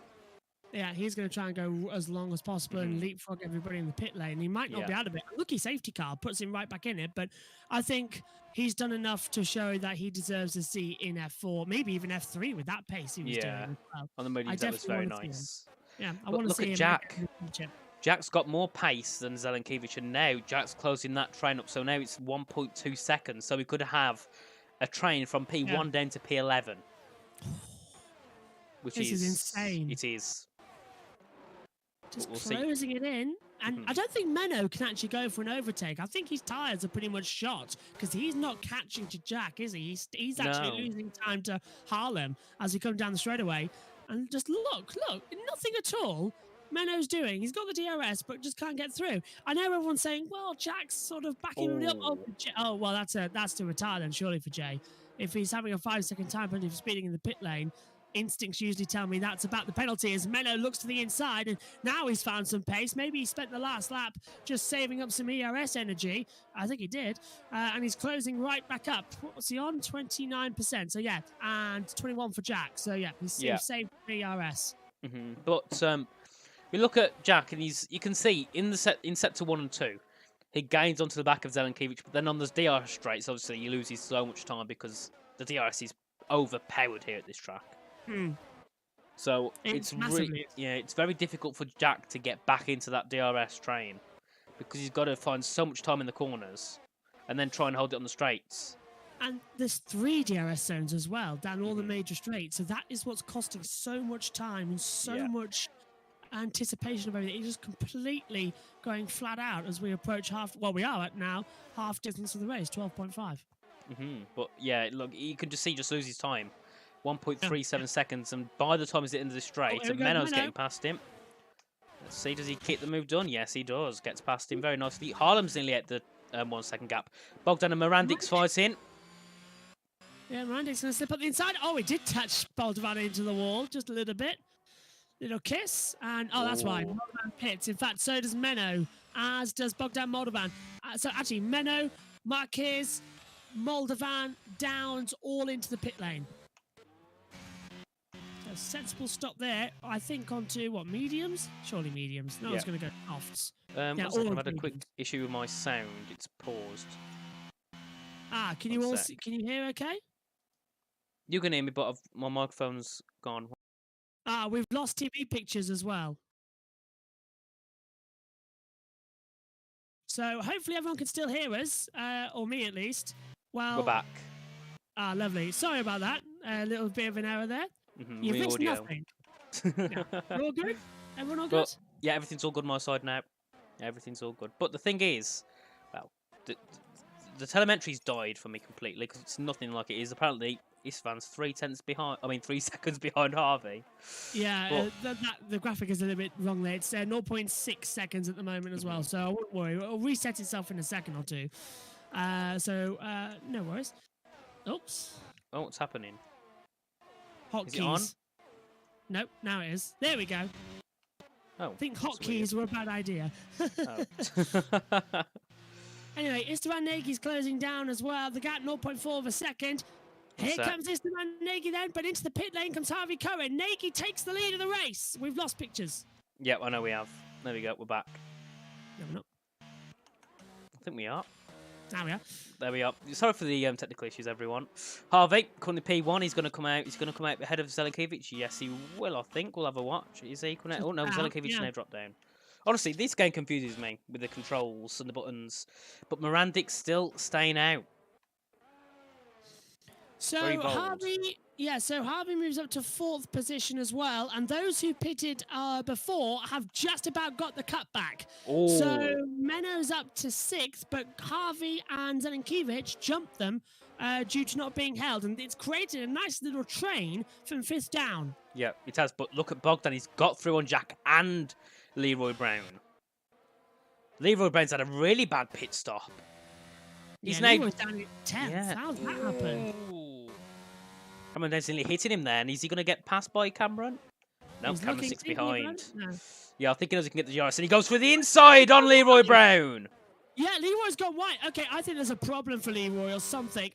Speaker 2: Yeah, he's going to try and go as long as possible and leapfrog everybody in the pit lane. He might not be out of it. Lucky safety car puts him right back in it, but I think he's done enough to show that he deserves a seat in F4, maybe even F3 with that pace he was doing as well.
Speaker 1: On the mediums, that was very nice.
Speaker 2: Yeah, I want to see him.
Speaker 1: Look at Jack. Jack's got more pace than Zelenkiewicz, and now Jack's closing that train up. So now it's 1.2 seconds. So we could have a train from P1 down to P11. Which is
Speaker 2: insane.
Speaker 1: It is.
Speaker 2: Just closing it in. And I don't think Menno can actually go for an overtake. I think his tyres are pretty much shot because he's not catching to Jack, is he? He's actually losing time to Harlem as he comes down the straightaway. And just look, nothing at all Menno's doing. He's got the DRS, but just can't get through. I know everyone's saying, well, Jack's sort of backing him up. Oh, well, that's to retire then, surely, for Jay. If he's having a 5-second time penalty for speeding in the pit lane, instincts usually tell me that's about the penalty as Menno looks to the inside and now he's found some pace. Maybe he spent the last lap just saving up some ERS energy. I think he did. And he's closing right back up. What's he on? 29%. So yeah, and 21 for Jack. So yeah, he's saved ERS.
Speaker 1: But we look at Jack and you can see in sector 1 and 2, he gains onto the back of Zelenkiewicz, but then on those DRS straights, obviously he loses so much time because the DRS is overpowered here at this track. So it's very difficult for Jack to get back into that DRS train because he's got to find so much time in the corners and then try and hold it on the straights.
Speaker 2: And there's 3 DRS zones as well down all the major straights, so that is what's costing so much time and so much anticipation of everything. He's just completely going flat out as we approach we are at now half distance of the race, 12.5.
Speaker 1: But yeah, look, you can just see loses time. 1.37 seconds, and by the time he's at the end of the straight, and Menno's getting past him. Let's see, does he keep the move done? Yes, he does. Gets past him very nicely. Harlem's nearly at the 1 second gap. Bogdan and Morandic's fighting.
Speaker 2: Yeah, Morandic's going to slip up the inside. Oh, he did touch Moldovan into the wall just a little bit. Little kiss, and that's why Moldovan pits. In fact, so does Menno, as does Bogdan Moldovan. So actually, Menno, Marquez, Moldovan, Downs, all into the pit lane. Sensible stop there. I think onto mediums? Surely mediums. No one's going to go softs.
Speaker 1: I've had a quick issue with my sound. It's paused.
Speaker 2: Can you hear okay?
Speaker 1: You can hear me, but my microphone's gone.
Speaker 2: We've lost TV pictures as well. So hopefully everyone can still hear us, or me at least. Well,
Speaker 1: we're back.
Speaker 2: Lovely. Sorry about that. A little bit of an error there. You've missed nothing. We're all good? Everyone all good?
Speaker 1: Yeah, everything's all good on my side now. Everything's all good. But the thing is, well, the telemetry's died for me completely because it's nothing like it is. Apparently, Istvan's 3 seconds behind Harvey.
Speaker 2: Yeah, the graphic is a little bit wrong there. It's 0.6 seconds at the moment as well, so I wouldn't worry. It'll reset itself in a second or two. No worries. Oops.
Speaker 1: Oh, what's happening?
Speaker 2: Hotkeys. Nope, now it is. There we go.
Speaker 1: Oh,
Speaker 2: I think hotkeys were a bad idea. Anyway, Istvan Nagy's closing down as well. The gap 0.4 of a second. Here comes Istvan Nagy then, but into the pit lane comes Harvey Cohen. Nagy takes the lead of the race. We've lost pictures.
Speaker 1: Yep, I know we have. There we go, we're back.
Speaker 2: No, we're not.
Speaker 1: I think we are.
Speaker 2: Now we are.
Speaker 1: There we are. Sorry for the technical issues, everyone. Harvey, currently P1. He's going to come out. He's going to come out ahead of Zelenkiewicz. Yes, he will. I think we'll have a watch. Is he? Oh no, Zelenkiewicz now dropped down. Honestly, this game confuses me with the controls and the buttons. But Morandic's still staying out.
Speaker 2: So Harvey moves up to 4th position as well, and those who pitted before have just about got the cutback.
Speaker 1: Oh.
Speaker 2: So Menno's up to 6th, but Harvey and Zelenkiewicz jumped them due to not being held, and it's created a nice little train from 5th down.
Speaker 1: Yeah, it has. But look at Bogdan. He's got through on Jack and Leroy Brown. Leroy Brown's had a really bad pit stop. He's now
Speaker 2: Leroy's down at 10th. How's that happen?
Speaker 1: Cameron instantly hitting him there, and is he going to get passed by Cameron? No, Cameron's 6 behind. No. Yeah, I think he knows he can get the DRS, and he goes for the inside on Leroy Brown.
Speaker 2: Yeah, Leroy's got white. Okay, I think there's a problem for Leroy or something.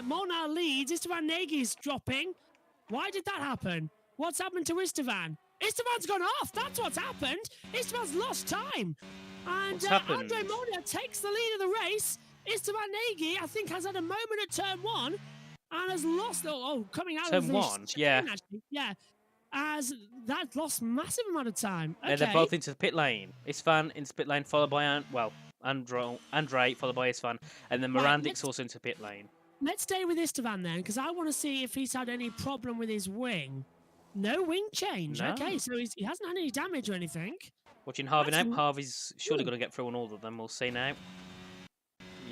Speaker 2: Molnar leads. Istvan Nagy's dropping. Why did that happen? What's happened to Istvan? Istvan's gone off. That's what's happened. Istvan's lost time. And Andre Molnar takes the lead of the race. Istvan Nagy, I think, has had a moment at turn 1 and has lost. Coming out of
Speaker 1: turn 1, yeah.
Speaker 2: Actually. Yeah. As that lost massive amount of time. Okay.
Speaker 1: Yeah, they're both into the pit lane. Istvan into pit lane, followed by Andre, followed by Istvan, and then Morandic's also into pit lane.
Speaker 2: Let's stay with Istvan then, because I want to see if he's had any problem with his wing. No wing change. No. Okay, so he hasn't had any damage or anything.
Speaker 1: Watching Harvey now. Harvey's surely going to get through on all of them. We'll see now.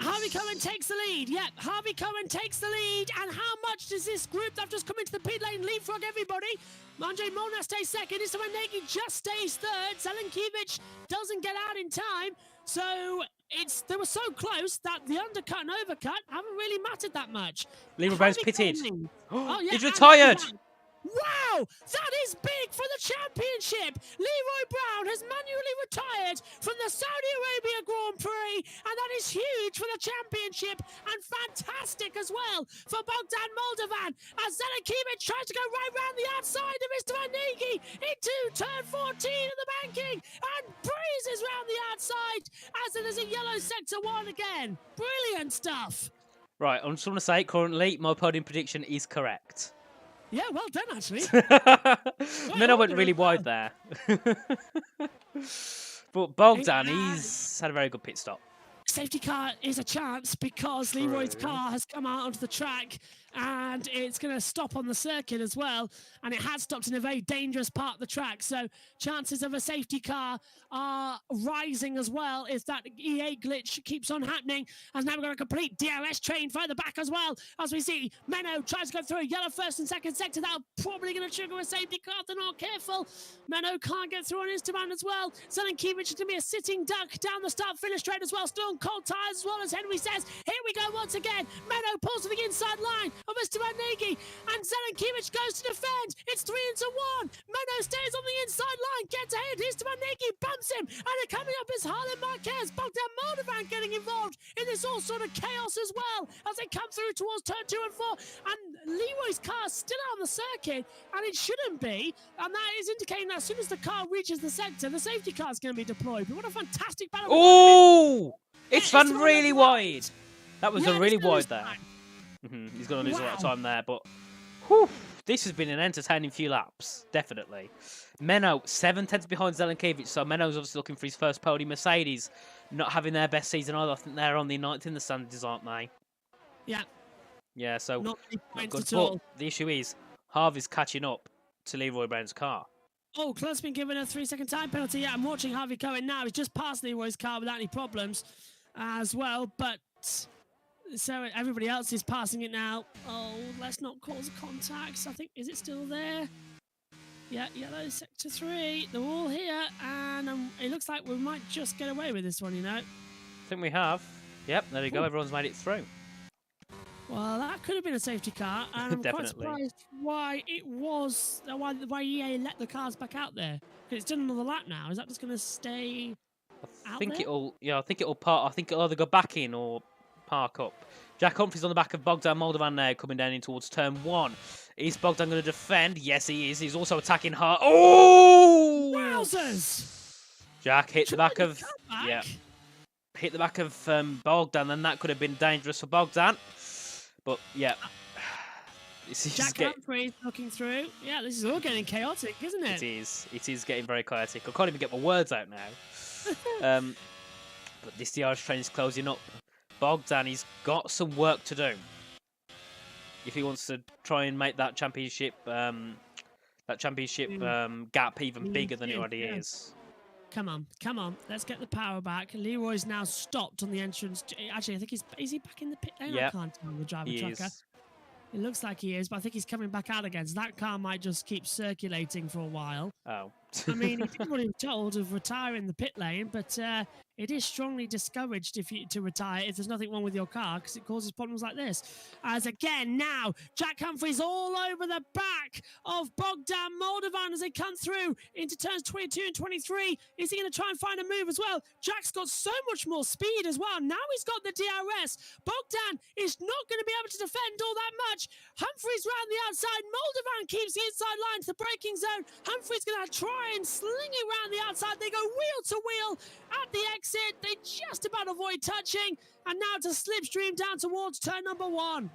Speaker 2: Harvey Cohen takes the lead. Yep, Harvey Cohen takes the lead. And how much does this group that have just come into the pit lane leapfrog everybody? Andre Molnar stays second. Istvan Nagy just stays third. Zelenkiewicz doesn't get out in time. So they were so close that the undercut and overcut haven't really mattered that much.
Speaker 1: Leroy Brown's pitted. He's retired.
Speaker 2: Wow, that is big for the championship. Leroy Brown has manually retired from the Saudi Arabia Grand Prix, and that is huge for the championship and fantastic as well for Bogdan Moldovan as Zelenkiewicz tries to go right round the outside of Istvan Nagy into turn 14 of the banking and breezes round the outside as there's a yellow sector 1 again. Brilliant stuff.
Speaker 1: Right, I just want to say currently my podium prediction is correct.
Speaker 2: Yeah, well done, actually.
Speaker 1: I went really wide there. But Bogdan, he's had a very good pit stop.
Speaker 2: Safety car is a chance because Leroy's car has come out onto the track and it's going to stop on the circuit as well. And it has stopped in a very dangerous part of the track. So chances of a safety car are rising as well if that EA glitch keeps on happening. As now we've got a complete DRS train further back as well. As we see, Menno tries to go through a yellow first and second sector. That's probably going to trigger a safety car if they're not careful. Menno can't get through on Instagram as well. Zelenkiewicz is going to be a sitting duck down the start-finish straight as well. Still on cold tyres as well as Henry says. Here we go once again. Menno pulls to the inside line of Istvan Nagy and Zelenkiewicz goes to defend. It's 3-1. Menno stays on the inside line, gets ahead. Istvan Nagy bumps him, and coming up is Harlan Marquez. Bogdan Moldovan getting involved in this all sort of chaos as well as they come through towards turn 2 and 4. And Leroy's car still out on the circuit, and it shouldn't be. And that is indicating that as soon as the car reaches the sector, the safety car is going to be deployed. But what a fantastic battle!
Speaker 1: Oh, it's run really wide. That was a really wide there. He's going to lose a lot of time there, but this has been an entertaining few laps, definitely. Menno, 7 tenths behind Zelenkiewicz, so Menno's obviously looking for his first podium. Mercedes not having their best season either. I think they're on the 9th in the standards, aren't they?
Speaker 2: Yeah.
Speaker 1: Yeah, so
Speaker 2: not
Speaker 1: good.
Speaker 2: At all.
Speaker 1: But the issue is, Harvey's catching up to Leroy Brown's car.
Speaker 2: Oh, Club's been given a 3-second time penalty. Yeah, I'm watching Harvey Cohen now. He's just passed Leroy's car without any problems as well, but... So everybody else is passing it now. Oh, let's not cause contacts. I think, is it still there? Yeah, yellow sector 3. They're all here, and it looks like we might just get away with this one, you know.
Speaker 1: I think we have. Yep, there we go. Everyone's made it through.
Speaker 2: Well, that could have been a safety car, and I'm quite surprised why it was why EA let the cars back out there. Because it's done another lap now. Is that just going to stay?
Speaker 1: I think it'll part. I think it'll either go back in or park up. Jack Humphrey's on the back of Bogdan Moldovan now, coming down in towards turn 1. Is Bogdan going to defend? Yes, he is. He's also attacking hard. Oh!
Speaker 2: Wowzers!
Speaker 1: Jack hit the back of... Yeah. Hit the back of Bogdan, and that could have been dangerous for Bogdan. But, yeah.
Speaker 2: Jack Humphrey's looking through. Yeah, this is all getting chaotic, isn't it?
Speaker 1: It is. It is getting very chaotic. I can't even get my words out now. But this DRS train is closing up. Bogdan, he's got some work to do if he wants to try and make that championship gap even bigger than it already is.
Speaker 2: Come on, come on. Let's get the power back. Leroy's now stopped on the entrance. Actually, I think is he back in the pit lane?
Speaker 1: Yep.
Speaker 2: I can't tell the driver
Speaker 1: He
Speaker 2: trucker.
Speaker 1: is.
Speaker 2: It looks like he is, but I think he's coming back out again. So that car might just keep circulating for a while.
Speaker 1: Oh.
Speaker 2: I mean, he did what he was told of retiring the pit lane, but it is strongly discouraged to retire if there's nothing wrong with your car because it causes problems like this. As again, now, Jack Humphries all over the back of Bogdan Moldovan as they come through into turns 22 and 23. Is he going to try and find a move as well? Jack's got so much more speed as well. Now he's got the DRS. Bogdan is not going to be able to defend all that much. Humphries round the outside. Moldovan keeps the inside line to the braking zone. Humphries going to try and sling it round the outside. They go wheel to wheel at the exit. They just about avoid touching. And now to slipstream down towards turn number 1.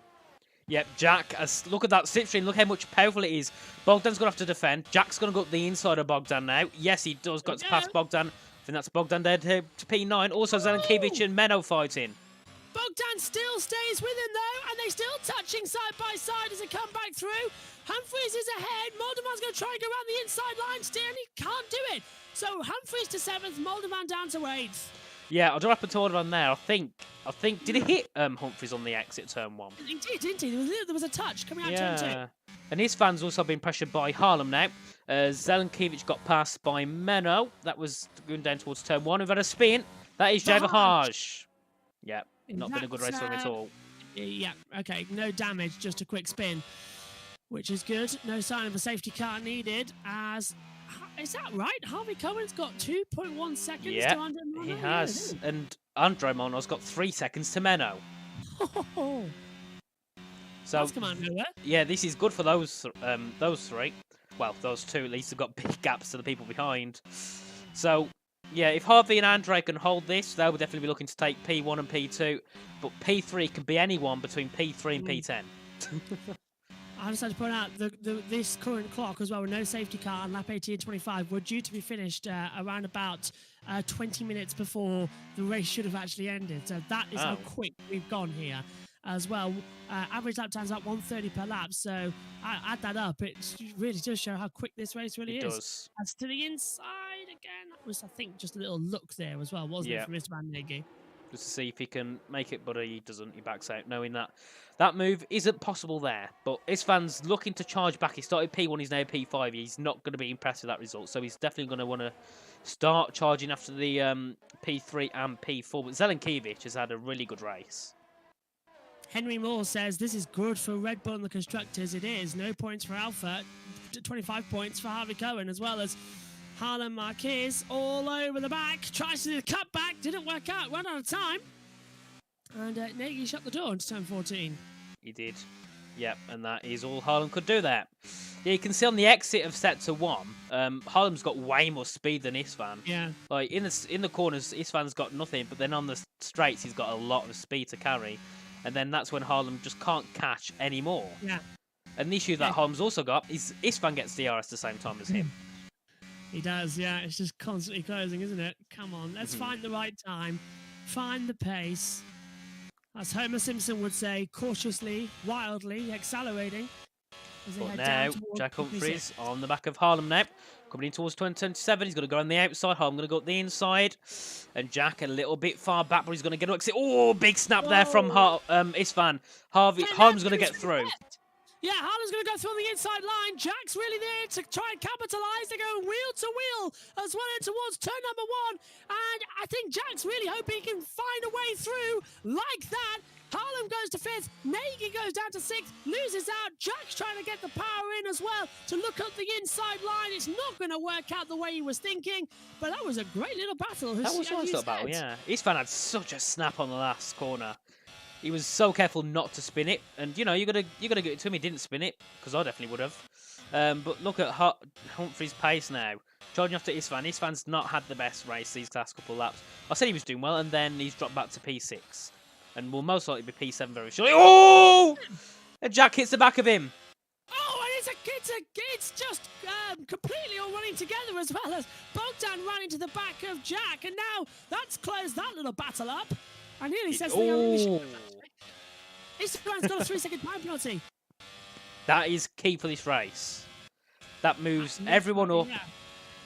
Speaker 1: Yep, Jack, look at that slipstream. Look how much powerful it is. Bogdan's going to have to defend. Jack's going to go up the inside of Bogdan now. Yes, he does got to pass Bogdan. I think that's Bogdan there to P9. Also, Zelenkiewicz and Menno fighting.
Speaker 2: Bogdan still stays with him though, and they're still touching side by side as they come back through. Humphries is ahead. Moldovan's going to try and go around the inside line still, and he can't do it. So Humphries to 7th, Moldovan down to 8th.
Speaker 1: Yeah, I'll do up a Moldovan there. I think, did he hit Humphries on the exit turn 1?
Speaker 2: He did, didn't he? There was a touch coming out turn 2.
Speaker 1: And his fans also been pressured by Harlem now. Zelenkiewicz got passed by Menno. That was going down towards turn 1. We've had a spin. That is Javahaj. Yeah, not been a good race for him at all.
Speaker 2: Yeah, okay. No damage, just a quick spin, which is good. No sign of a safety car needed. Is that right? Harvey Cohen's got 2.1 seconds to Andre Mono?
Speaker 1: He has. And Andre Mono's got 3 seconds to Menno. So,
Speaker 2: that's come out of nowhere.
Speaker 1: Yeah, this is good for those 3. Well, those 2 at least have got big gaps to the people behind. So, yeah, if Harvey and Andre can hold this, they'll definitely be looking to take P1 and P2. But P3 can be anyone between P3 and P10.
Speaker 2: I just had to point out this current clock as well, with no safety car on lap 18 and 25, were due to be finished around about 20 minutes before the race should have actually ended. So that is how quick we've gone here as well. Average lap time's about 1:30 per lap. So add that up. It really does show how quick this race really is.
Speaker 1: Does.
Speaker 2: As to the inside again, that was, I think, just a little look there as well, wasn't it, for Mr. Van Negi?
Speaker 1: Just to see if he can make it, but he doesn't. He backs out, knowing that that move isn't possible there. But Istvan's looking to charge back. He started P1, he's now P5. He's not going to be impressed with that result, so he's definitely going to want to start charging after the P3 and P4. But Zelenkiewicz has had a really good race.
Speaker 2: Henry Moore says this is good for Red Bull and the constructors. It is. No points for Alpha. 25 points for Harvey Cohen, as well as Harlan Marquez all over the back. Tries to do the cutback. Didn't work out. Ran out of time. And Nagy shut the door into turn 14.
Speaker 1: He did. Yep, and that is all Harlem could do there. Yeah, you can see on the exit of sector 1, Harlem's got way more speed than Istvan.
Speaker 2: Yeah.
Speaker 1: Like in the corners, Istvan's got nothing, but then on the straights, he's got a lot of speed to carry. And then that's when Harlem just can't catch anymore.
Speaker 2: Yeah.
Speaker 1: And the issue that Harlem's also got is Istvan gets DRS at the same time as him.
Speaker 2: He does, yeah. It's just constantly closing, isn't it? Come on, let's find the right time. Find the pace. As Homer Simpson would say, cautiously, wildly, accelerating.
Speaker 1: But now, Jack Humphries on the back of Harlem now. Coming in towards 2027. He's going to go on the outside. Harlem going to go up the inside. And Jack a little bit far back, but he's going to get an exit. Oh, big snap there from Istvan. Harlem's going to get through.
Speaker 2: Yeah, Harlem's going to go through on the inside line. Jack's really there to try and capitalise. They're going wheel to wheel as well towards turn number 1. And I think Jack's really hoping he can find a way through like that. Harlem goes to 5th. Nagy goes down to 6th. Loses out. Jack's trying to get the power in as well to look up the inside line. It's not going to work out the way he was thinking. But that was a great little battle.
Speaker 1: That was a nice little battle, yeah. Istvan had such a snap on the last corner. He was so careful not to spin it, and you know you gotta get it to him. He didn't spin it because I definitely would have. But look at Humphries' pace now, charging off to Istvan. Istvan's not had the best race these last couple of laps. I said he was doing well, and then he's dropped back to P6, and will most likely be P7 very shortly. Oh! And Jack hits the back of him.
Speaker 2: Oh, and it's just completely all running together as well as Bogdan ran into the back of Jack, and now that's closed that little battle up. I nearly says Istvan's got a 3-second time penalty.
Speaker 1: That is key for this race. That moves everyone up. Yeah.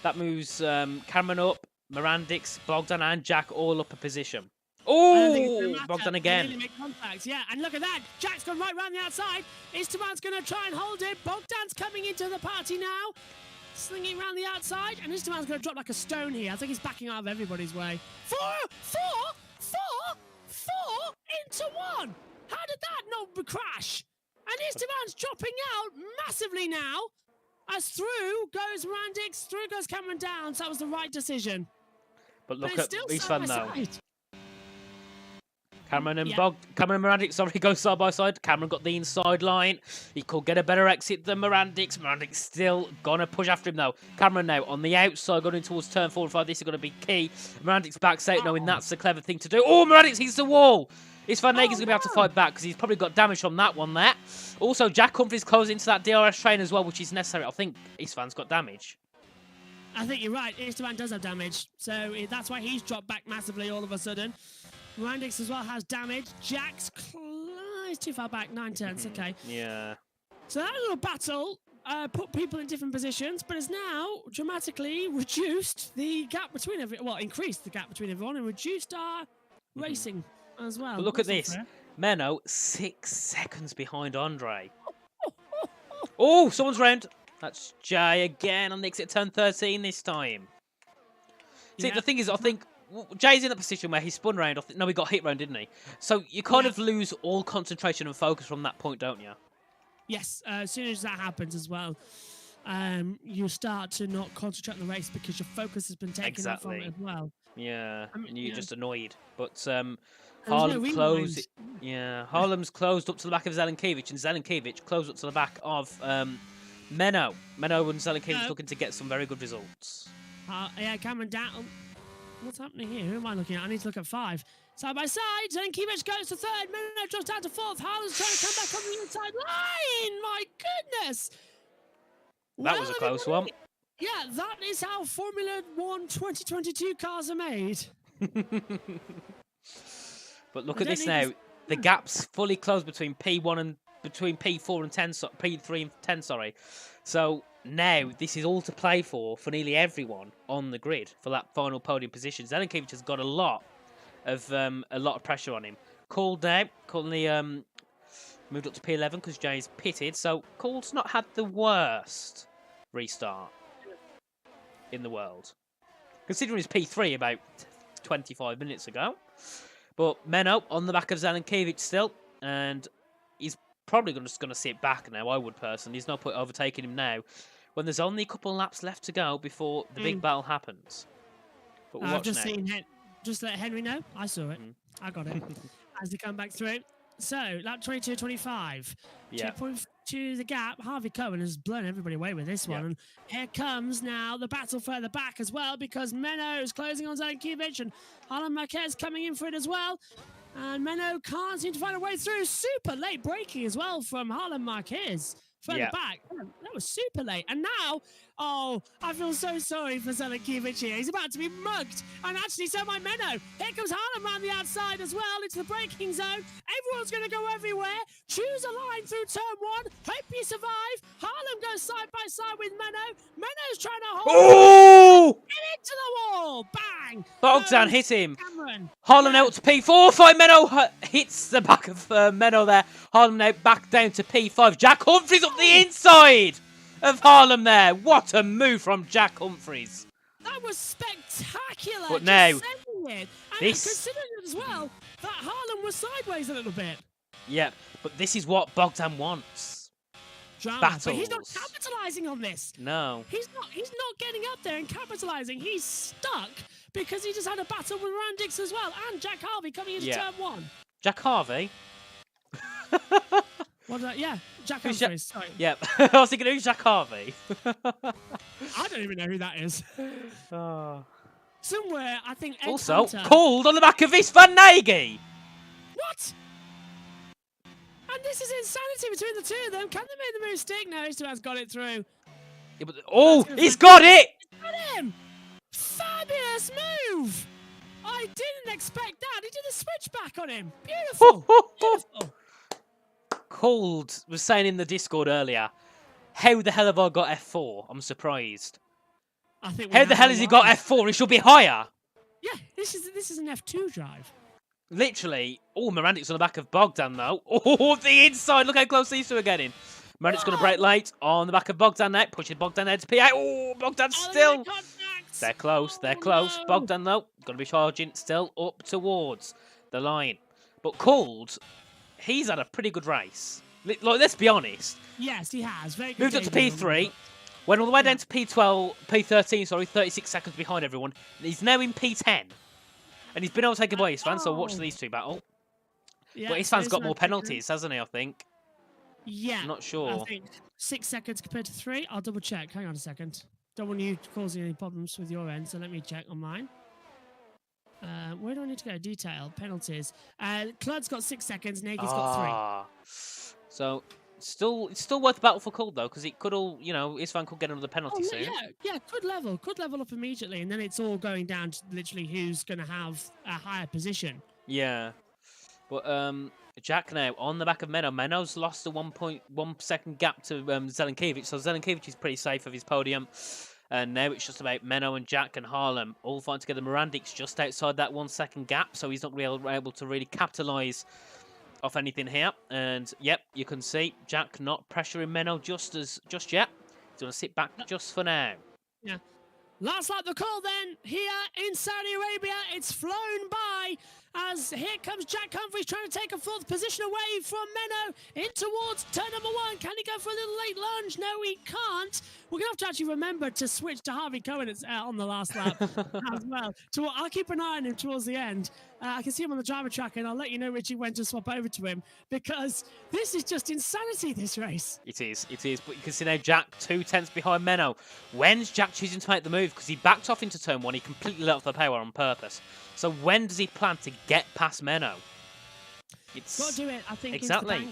Speaker 1: That moves Cameron up. Mirandix, Bogdan, and Jack all up a position.
Speaker 2: I don't think it's gonna
Speaker 1: Oh,
Speaker 2: matter.
Speaker 1: Bogdan
Speaker 2: They
Speaker 1: again.
Speaker 2: nearly make contact, yeah. And look at that. Jack's gone right round the outside. Istavan's going to try and hold it. Bogdan's coming into the party now. Slinging around the outside. And Istavan's going to drop like a stone here. I think he's backing out of everybody's way. Four into one. How did that not crash? And Istavan's dropping out massively now. As through goes Mirandix, through goes Cameron Downs. That was the right decision.
Speaker 1: But look
Speaker 2: But it's
Speaker 1: at
Speaker 2: still
Speaker 1: these
Speaker 2: side
Speaker 1: fun
Speaker 2: by
Speaker 1: though.
Speaker 2: side.
Speaker 1: Cameron and
Speaker 2: Yeah.
Speaker 1: Cameron and Mirandix, sorry, go side by side. Cameron got the inside line. He could get a better exit than Mirandix. Mirandix still gonna push after him though. Cameron now on the outside, going towards turn 4 and 5. This is gonna be key. Mirandix backs out, knowing that's the clever thing to do. Oh, Mirandix hits the wall. Van Nagen's going to be able to fight back because he's probably got damage from that one there. Also, Jack Humphries closing into that DRS train as well, which is necessary. I think Istvan's got damage.
Speaker 2: I think you're right. Istvan does have damage. So that's why he's dropped back massively all of a sudden. Mirandix as well has damage. Jack's he's too far back. 9/10. Okay.
Speaker 1: Yeah.
Speaker 2: So that little battle put people in different positions, but has now dramatically reduced the gap between increased the gap between everyone and reduced our racing as well.
Speaker 1: But look at this. Menno, 6 seconds behind Andre. Oh, someone's round. That's Jay again on the exit turn 13 this time. See, the thing is, I think Jay's in a position where he spun round. No, he got hit round, didn't he? So you kind of lose all concentration and focus from that point, don't you?
Speaker 2: Yes, as soon as that happens as well, you start to not concentrate on the race because your focus has been taken off from it as well.
Speaker 1: Yeah, and you're just annoyed. But
Speaker 2: Harlem
Speaker 1: closed. Yeah, Harlem's closed up to the back of Zelenkiewicz, and Zelenkiewicz closed up to the back of Menno. Menno and Zelenkiewicz looking to get some very good results.
Speaker 2: Yeah, Cameron down. What's happening here? Who am I looking at? I need to look at 5. Side by side, Zelenkiewicz goes to 3rd. Menno drops down to 4th. Harlem's trying to come back on the inside line. My goodness.
Speaker 1: That was a close one.
Speaker 2: Yeah, that is how Formula 1 2022 cars are made.
Speaker 1: But look at this now. The gap's fully closed between P1 and between P4 and 10, P3 and 10. Sorry. So now this is all to play for nearly everyone on the grid for that final podium position. Zelenkiewicz has got a lot of pressure on him. Called now, currently moved up to P11 because Jay's pitted. So Called's not had the worst restart in the world, considering his P3 about 25 minutes ago. But Menno on the back of Zelenkiewicz still, and he's probably just going to sit back now, I would personally. There's no point overtaking him now when there's only a couple of laps left to go before the big battle happens. But we'll
Speaker 2: I've just seen just let Henry know. I saw it. I got it. As they come back through. So, lap 22.25.
Speaker 1: Yeah.
Speaker 2: 2.2 the gap. Harvey Cohen has blown everybody away with this one. And here comes now the battle further back as well, because Menno is closing on Zelenkiewicz and Harlem Marquez coming in for it as well. And Menno can't seem to find a way through. Super late braking as well from Harlem Marquez. Further back. That was super late. And now, I feel so sorry for Zelenkiewicz here. He's about to be mugged. And actually, so might Menno. Here comes Harlem around the outside as well into the braking zone. Everyone's going to go everywhere. Choose a line through turn 1. Hope you survive. Harlem goes side by side with Menno. Menno's trying to hold into the wall. Bang.
Speaker 1: Bogdan hit him.
Speaker 2: Cameron.
Speaker 1: Harlem now up to P4. 5 Menno hits the back of Menno there. Harlem now back down to P5. Jack Humphries up the inside of Harlem there. What a move from Jack Humphries.
Speaker 2: That was spectacular.
Speaker 1: But now,
Speaker 2: and considering as well that Harlem was sideways a little bit.
Speaker 1: Yeah, but this is what Bogdan wants.
Speaker 2: Drama.
Speaker 1: Battles.
Speaker 2: But he's not capitalising on this.
Speaker 1: No.
Speaker 2: He's not getting up there and capitalising. He's stuck because he just had a battle with Randix as well. And Jack Harvey coming into turn 1.
Speaker 1: Jack Harvey?
Speaker 2: Jack Humphries. Sorry.
Speaker 1: Yep. I was thinking, who's Jack Harvey?
Speaker 2: I don't even know who that is. Somewhere, I think Ed
Speaker 1: Also,
Speaker 2: Hunter.
Speaker 1: called on the back of Van Nagy.
Speaker 2: What? And this is insanity between the two of them. Can they make the move stick? No, Esteban's got it through.
Speaker 1: Yeah, but, he's got it!
Speaker 2: Got him! Fabulous move! I didn't expect that. He did a switchback on him. Beautiful. Beautiful.
Speaker 1: Called was saying in the Discord earlier, how the hell have I got F4? I'm surprised.
Speaker 2: I think.
Speaker 1: How the hell has he got F4? He should be higher.
Speaker 2: Yeah, this is an F2 drive.
Speaker 1: Literally. Oh, Mirandic's on the back of Bogdan, though. Oh, the inside. Look how close these two are getting. Mirandic's going to break late on the back of Bogdan now. Pushing Bogdan out to P8. Oh, Bogdan's still. They're close. They're close. No. Bogdan, though, going to be charging still up towards the line. But Cold, he's had a pretty good race. Like, let's be honest.
Speaker 2: Yes, he has. Very good.
Speaker 1: Moved up to P3. Went all the way down to P13, sorry, 36 seconds behind everyone. He's now in P10. And he's been overtaken by his fans, so watch these two battle. Yeah, but his fans got more penalties, hasn't he, I think?
Speaker 2: Yeah.
Speaker 1: I'm not sure.
Speaker 2: I think 6 seconds compared to 3. I'll double check. Hang on a second. Don't want you causing any problems with your end, so let me check on mine. Where do I need to go? Detail, penalties. Clud's got 6 seconds, Nagy's got 3.
Speaker 1: So... It's still worth the battle for Cold, though, because it could all, Isfan could get another penalty soon.
Speaker 2: Yeah, could level up immediately, and then it's all going down to literally who's going to have a higher position.
Speaker 1: Yeah, but Jack now on the back of Menno. Menno's lost a 1.1 second gap to Zelenkiewicz, so Zelenkiewicz is pretty safe of his podium. And now it's just about Menno and Jack and Harlem all fighting together. Mirandic's just outside that 1 second gap, so he's not really able to really capitalise off anything here. And yep, you can see Jack not pressuring Menno just yet. He's going to sit back just for now.
Speaker 2: Yeah. Last lap the call then here in Saudi Arabia. It's flown by as here comes Jack Humphries trying to take a 4th position away from Menno in towards turn number 1. Can he go for a little late lunge? No, he can't. We're going to have to actually remember to switch to Harvey Cohen on the last lap as well. I'll keep an eye on him towards the end. I can see him on the driver track, and I'll let you know, Richie, when to swap over to him, because this is just insanity, this race.
Speaker 1: It is. But you can see now Jack 2 tenths behind Menno. When's Jack choosing to make the move? Because he backed off into turn 1. He completely let off the power on purpose. So when does he plan to get past Menno?
Speaker 2: It's got to do it, I think.
Speaker 1: Exactly.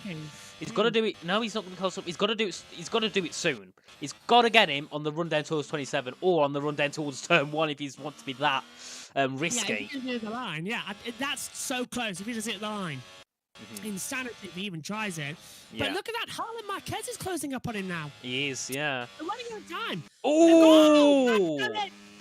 Speaker 1: He's got to do it. No, he's not going to close up. He's got to do it. He's got to do it soon. He's got to get him on the run down towards 27 or on the run down towards turn 1 if he wants to be that risky.
Speaker 2: Yeah, if he does the line. Yeah, that's so close. If he does hit the line, insanity if he even tries it. But look at that. Harlan Marquez is closing up on him now.
Speaker 1: He is. Yeah.
Speaker 2: They're running out of time.
Speaker 1: Oh!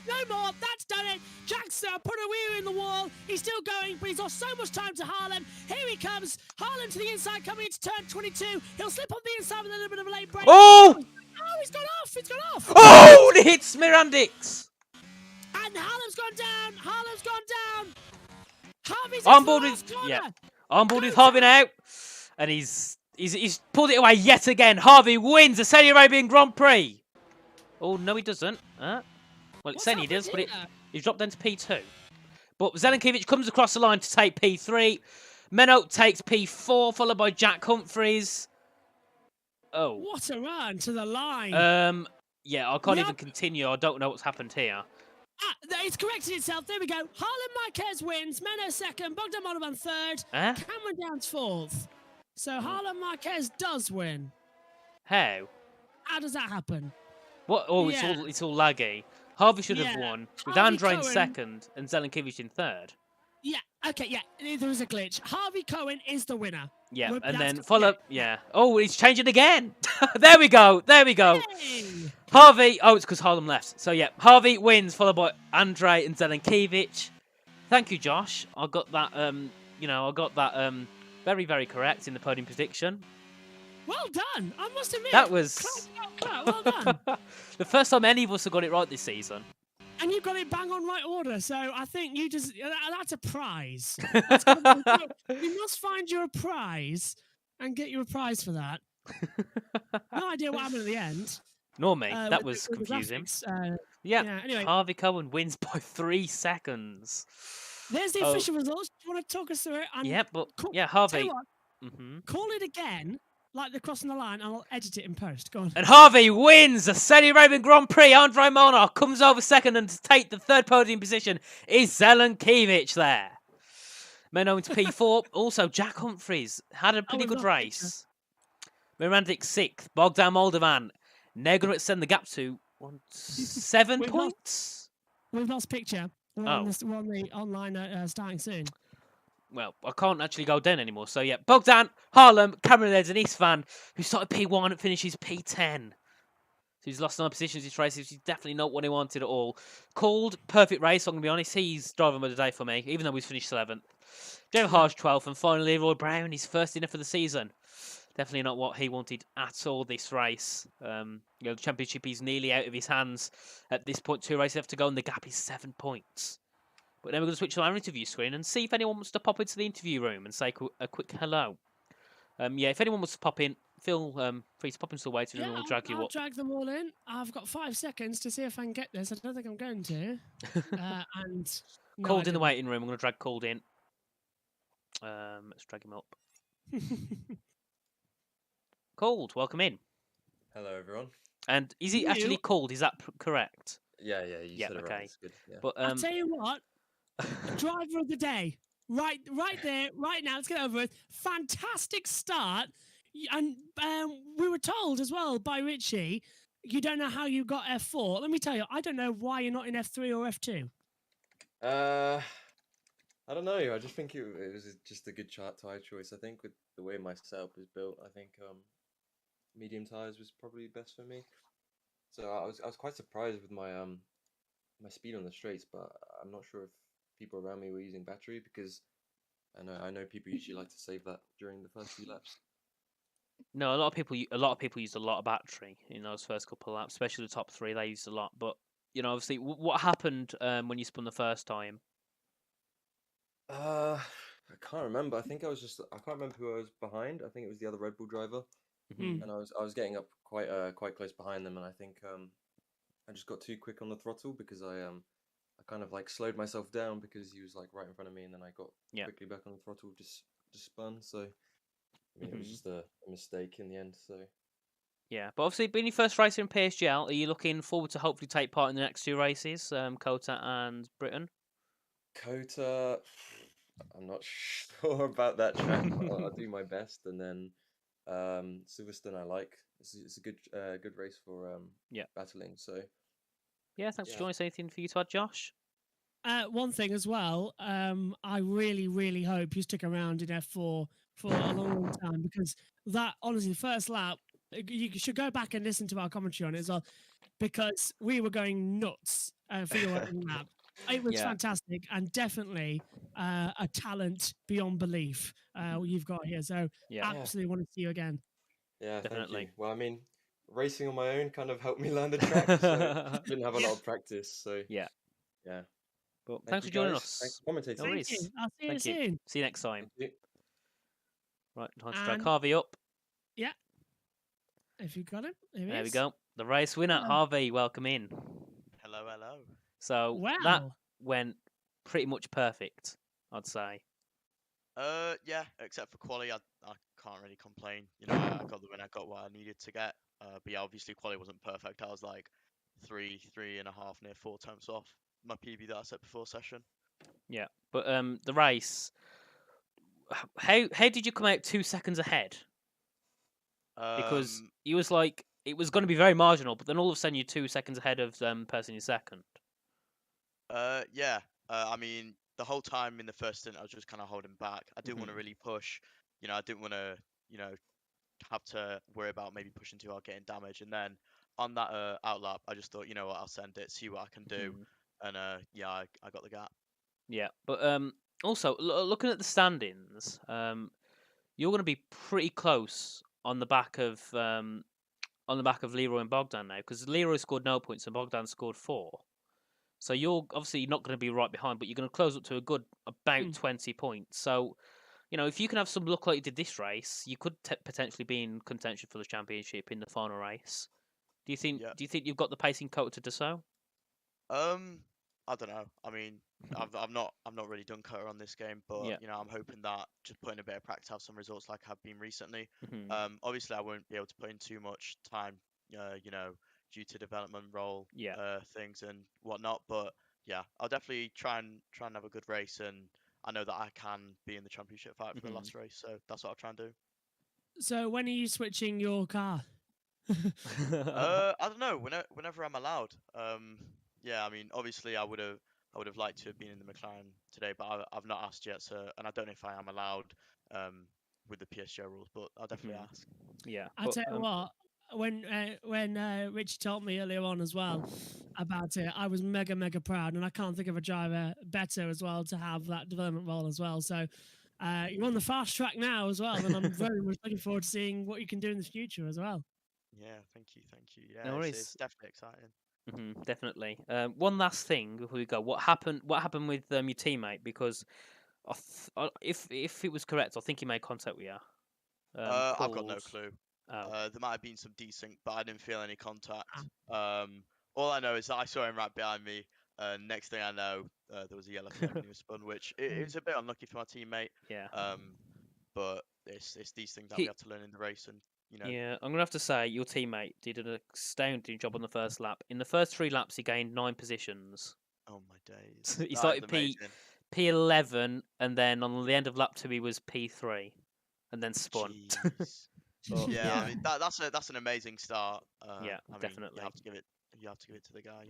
Speaker 2: No more. That's done it. Jack's put a wheel in the wall. He's still going, but he's lost so much time to Harlem. Here he comes. Harlem to the inside, coming into turn 22. He'll slip on the inside with a little bit of a late break.
Speaker 1: Oh!
Speaker 2: Oh, he's gone off. It's gone off.
Speaker 1: Oh, it hits Mirandic's.
Speaker 2: And Harlem's gone down. Harlem's gone down. Harvey's
Speaker 1: on board with Harvey now. And he's pulled it away yet again. Harvey wins the Saudi Arabian Grand Prix. Oh, no, he doesn't. Well, it's saying he does, but he's dropped down to P2. But Zelenkiewicz comes across the line to take P3. Menno takes P4, followed by Jack Humphries. Oh.
Speaker 2: What a run to the line.
Speaker 1: Yeah, I can't even continue. I don't know what's happened here.
Speaker 2: It's corrected itself. There we go. Harlan Marquez wins. Menno second. Bogdan Moldovan third. Cameron Downs fourth. So Harlan Marquez does win.
Speaker 1: How?
Speaker 2: How does that happen?
Speaker 1: What? Oh, it's all laggy. Harvey should have won, with Andre in second and Zelenkiewicz in third.
Speaker 2: Yeah, okay, yeah, there was a glitch. Harvey Cohen is the winner.
Speaker 1: Yeah, and then follow, Oh, he's changing again. There we go. Hey. Harvey, it's because Harlem left. So, yeah, Harvey wins, followed by Andre and Zelenkiewicz. Thank you, Josh. I got that, very, very correct in the podium prediction.
Speaker 2: Well done. I must admit.
Speaker 1: That was...
Speaker 2: Well done.
Speaker 1: The first time any of us have got it right this season.
Speaker 2: And you got it bang on right order, so I think you just... That's a prize. You must find you a prize and get you a prize for that. No idea what happened at the end.
Speaker 1: Nor me. That was confusing. Anyway. Harvey Cohen wins by 3 seconds.
Speaker 2: There's the official results. Do you want to talk us through it?
Speaker 1: Harvey.
Speaker 2: Call it again. Like they're crossing the line, and I'll edit it in post. Go on.
Speaker 1: And Harvey wins the Saudi Arabian Grand Prix. Andre Molnar comes over second, and to take the third podium position is Zelenkiewicz there. Menno into P4. Also, Jack Humphries had a pretty good race. Mirandic 6th. Bogdan Moldovan. Now going to extend the gap to 7 points.
Speaker 2: We've lost picture. We're on the online starting soon.
Speaker 1: Well, I can't actually go down anymore. So, yeah, Bogdan, Harlem, Cameron Eds and Istvan, who started P1 and finishes P10. he's lost 9 positions this race. He's definitely not what he wanted at all. Called, perfect race, I'm going to be honest. He's driving with the day for me, even though he's finished 7th. David Harsh 12th, and finally Leroy Brown, his first dinner for the season. Definitely not what he wanted at all this race. The championship is nearly out of his hands at this point. 2 races left to go, and the gap is 7 points. But then we're going to switch to our interview screen and see if anyone wants to pop into the interview room and say a quick hello. If anyone wants to pop in, feel free to pop into the waiting room and we'll drag you
Speaker 2: I'll
Speaker 1: up.
Speaker 2: drag them all in. I've got 5 seconds to see if I can get this. I don't think I'm going to. And no,
Speaker 1: Called in the waiting room. I'm going to drag Called in. Let's drag him up. Called, welcome in.
Speaker 3: Hello, everyone.
Speaker 1: And is he actually called? Is that correct?
Speaker 3: Yeah, you said it right. It's good. Yeah.
Speaker 2: But I'll tell you what, driver of the day, right there, right now. Let's get over it. Fantastic start, and we were told as well by Richie, you don't know how you got F4. Let me tell you, I don't know why you're not in F3 or F2.
Speaker 3: I don't know. I just think it was just a good tire choice. I think with the way my setup is built, I think medium tires was probably best for me. So I was quite surprised with my my speed on the straights, but I'm not sure if people around me were using battery, because I know people usually like to save that during the first few laps.
Speaker 1: No, a lot of people used a lot of battery in those first couple of laps, especially the top 3. They used a lot, but obviously, what happened when you spun the first time?
Speaker 3: I can't remember. I think I can't remember who I was behind. I think it was the other Red Bull driver, and I was getting up quite close behind them, and I think I just got too quick on the throttle because I kind of like slowed myself down because he was like right in front of me, and then I got quickly back on the throttle, just spun. So I mean, it was just a mistake in the end. So
Speaker 1: yeah, but obviously, being your first racer in PSGL, are you looking forward to hopefully take part in the next 2 races, Kota and Britain?
Speaker 3: Kota, I'm not sure about that track. I'll do my best, and then Silverstone I like. It's a good race for battling. So
Speaker 1: yeah, thanks for joining us. Anything for you to add, Josh?
Speaker 2: One thing as well, I really, really hope you stick around in F4 for a long time, because that, honestly, first lap, you should go back and listen to our commentary on it as well, because we were going nuts for your opening lap. It was fantastic, and definitely a talent beyond belief you've got here. So absolutely want to see you again.
Speaker 3: Yeah, definitely. Thank you. Well, I mean, racing on my own kind of helped me learn the track, so didn't have a lot of practice. So yeah.
Speaker 1: But thanks for joining us.
Speaker 3: Thanks for commentating.
Speaker 2: No worries. I'll see you soon.
Speaker 1: See you next time. Right, time to drag Harvey up.
Speaker 2: Yeah. If you got him,
Speaker 1: there we go. The race winner, Harvey. Welcome in.
Speaker 4: Hello.
Speaker 1: So that went pretty much perfect, I'd say.
Speaker 4: Yeah, except for quali, I can't really complain. I got the win. I got what I needed to get. But yeah, obviously quali wasn't perfect. I was like 3.5, near 4 times off my PB that I set before session.
Speaker 1: Yeah, but the race. How did you come out 2 seconds ahead? Because it was like it was going to be very marginal, but then all of a sudden you're 2 seconds ahead of person in second.
Speaker 4: Yeah. I mean, the whole time in the first stint, I was just kind of holding back. I didn't want to really push. I didn't want to, have to worry about maybe pushing too hard, getting damage. And then on that outlap, I just thought, what, I'll send it, see what I can do. And I got the gap. Yeah,
Speaker 1: but also looking at the standings, you're going to be pretty close on the back of Leroy and Bogdan now, because Leroy scored no points and Bogdan scored 4. So you're obviously not going to be right behind, but you're going to close up to a good about 20 points. So, if you can have some luck like you did this race, you could potentially be in contention for the championship in the final race. Do you think you've got the pacing coat to do so?
Speaker 4: I don't know. I mean, I've not really done cutter on this game, but I'm hoping that just putting a bit of practice, have some results like I've been recently. Obviously, I won't be able to put in too much time, due to development role things and whatnot. But yeah, I'll definitely try and have a good race, and I know that I can be in the championship fight for the last race, so that's what I'll try and do.
Speaker 2: So when are you switching your car?
Speaker 4: I don't know. Whenever I'm allowed. Yeah, I mean, obviously, I would have liked to have been in the McLaren today, but I've not asked yet. So, and I don't know if I am allowed with the PSGL rules, but I'll definitely ask.
Speaker 1: Yeah,
Speaker 2: I'll tell you what. when Richie told me earlier on as well about it, I was mega proud, and I can't think of a driver better as well to have that development role as well. So you're on the fast track now as well, and I'm very much looking forward to seeing what you can do in the future as well.
Speaker 4: Yeah, thank you.
Speaker 1: No
Speaker 4: Yeah,
Speaker 1: worries.
Speaker 4: it's definitely exciting.
Speaker 1: Definitely. One last thing before we go. What happened? What happened with your teammate? Because if it was correct, I think he made contact with you.
Speaker 4: I've got no
Speaker 1: Paul's.
Speaker 4: clue.
Speaker 1: Oh.
Speaker 4: There might have been some desync, but I didn't feel any contact.
Speaker 2: Ah.
Speaker 4: All I know is that I saw him right behind me. Next thing I know, there was a yellow flag and he was spun, which it was a bit unlucky for my teammate.
Speaker 1: Yeah.
Speaker 4: But it's these things that we
Speaker 1: He,
Speaker 4: have to learn in the race, and
Speaker 1: yeah, I'm gonna have to say your teammate did an astounding job on the first lap. In the first 3 laps, he gained 9 positions.
Speaker 4: Oh my days,
Speaker 1: He
Speaker 4: that is
Speaker 1: started
Speaker 4: amazing.
Speaker 1: P11, and then on the end of lap 2, he was P3, and then spun.
Speaker 4: Jeez.
Speaker 1: But,
Speaker 4: Yeah, I mean that's an amazing start.
Speaker 1: Yeah,
Speaker 4: I mean,
Speaker 1: definitely.
Speaker 4: you have to give it to the guy.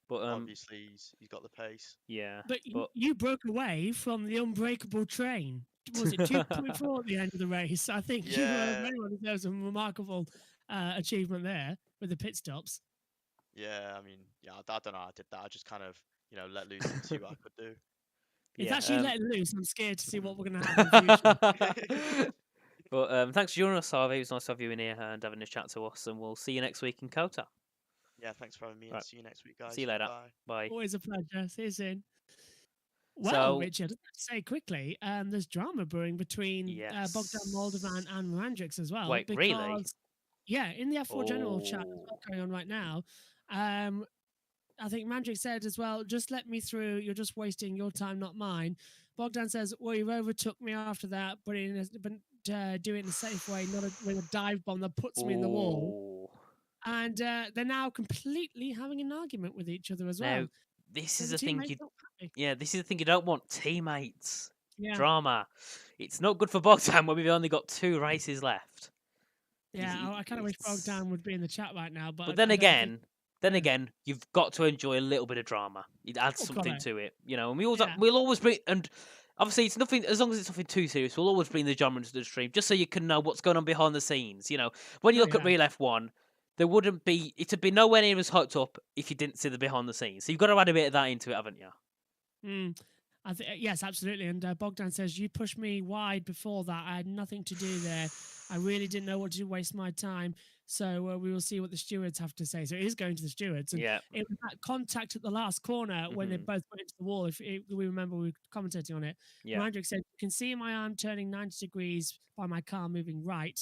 Speaker 1: But
Speaker 4: Obviously he's got the pace.
Speaker 1: yeah.
Speaker 2: But you broke away from the unbreakable train. Was it 2.4 at the end of the race? I think you
Speaker 4: Yeah.
Speaker 2: very well deserve some remarkable achievement there with the pit stops.
Speaker 4: Yeah, I mean, yeah, I don't know how I did that. I just kind of, let loose and see what I could do.
Speaker 2: It's
Speaker 1: Yeah,
Speaker 2: actually letting loose. I'm scared to see what we're going to have in the future.
Speaker 1: But thanks for joining us, Harvey. It was nice to have you in here and having a chat to us, and we'll see you next week in Kota.
Speaker 4: Yeah, thanks for having me, and
Speaker 1: Right.
Speaker 4: see you next week, guys.
Speaker 1: See you later.
Speaker 4: Bye.
Speaker 1: Bye.
Speaker 2: Always a pleasure. See you soon. Well,
Speaker 1: So-
Speaker 2: Richard, I'd say quickly, there's drama brewing between
Speaker 1: Yes.
Speaker 2: Bogdan Moldovan and Mirandrix as well.
Speaker 1: Wait,
Speaker 2: because,
Speaker 1: really?
Speaker 2: Yeah, in the F4 General chat
Speaker 1: Oh.
Speaker 2: as well going on right now, I think Mandrick said as well, just let me through. You're just wasting your time, not mine. Bogdan says, well, you overtook me after that, but do it in a safe way, not with a dive bomb that puts me in the wall.
Speaker 1: Oh.
Speaker 2: And they're now completely having an argument with each other as well.
Speaker 1: Now, this
Speaker 2: So
Speaker 1: is
Speaker 2: the
Speaker 1: the thing
Speaker 2: teammates
Speaker 1: you.
Speaker 2: not happy.
Speaker 1: Yeah, this is the thing you don't want. Teammates.
Speaker 2: Yeah.
Speaker 1: Drama. It's not good for Bogdan when we've only got 2 races left.
Speaker 2: Yeah, I kind of wish Bogdan would be in the chat right now, but
Speaker 1: then
Speaker 2: I don't think-
Speaker 1: again, you've got to enjoy a little bit of drama. It adds
Speaker 2: Oh,
Speaker 1: something
Speaker 2: got it.
Speaker 1: to it, and we'll
Speaker 2: Yeah.
Speaker 1: always bring. And obviously, it's nothing as long as it's nothing too serious. We'll always bring the drama into the stream just so you can know what's going on behind the scenes. When you
Speaker 2: Oh,
Speaker 1: look at
Speaker 2: yeah.
Speaker 1: Real F1, it'd be nowhere near as hyped up if you didn't see the behind the scenes. So you've got to add a bit of that into it, haven't you?
Speaker 2: Yes, absolutely. And Bogdan says, you pushed me wide before that. I had nothing to do there. I really didn't know what to waste my time. So we will see what the stewards have to say. So it is going to the stewards. And
Speaker 1: Yeah.
Speaker 2: it was that contact at the last corner when they both went into the wall. If we remember, we were commentating on it.
Speaker 1: Yeah.
Speaker 2: Mandrick said, you can see my arm turning 90 degrees by my car moving right.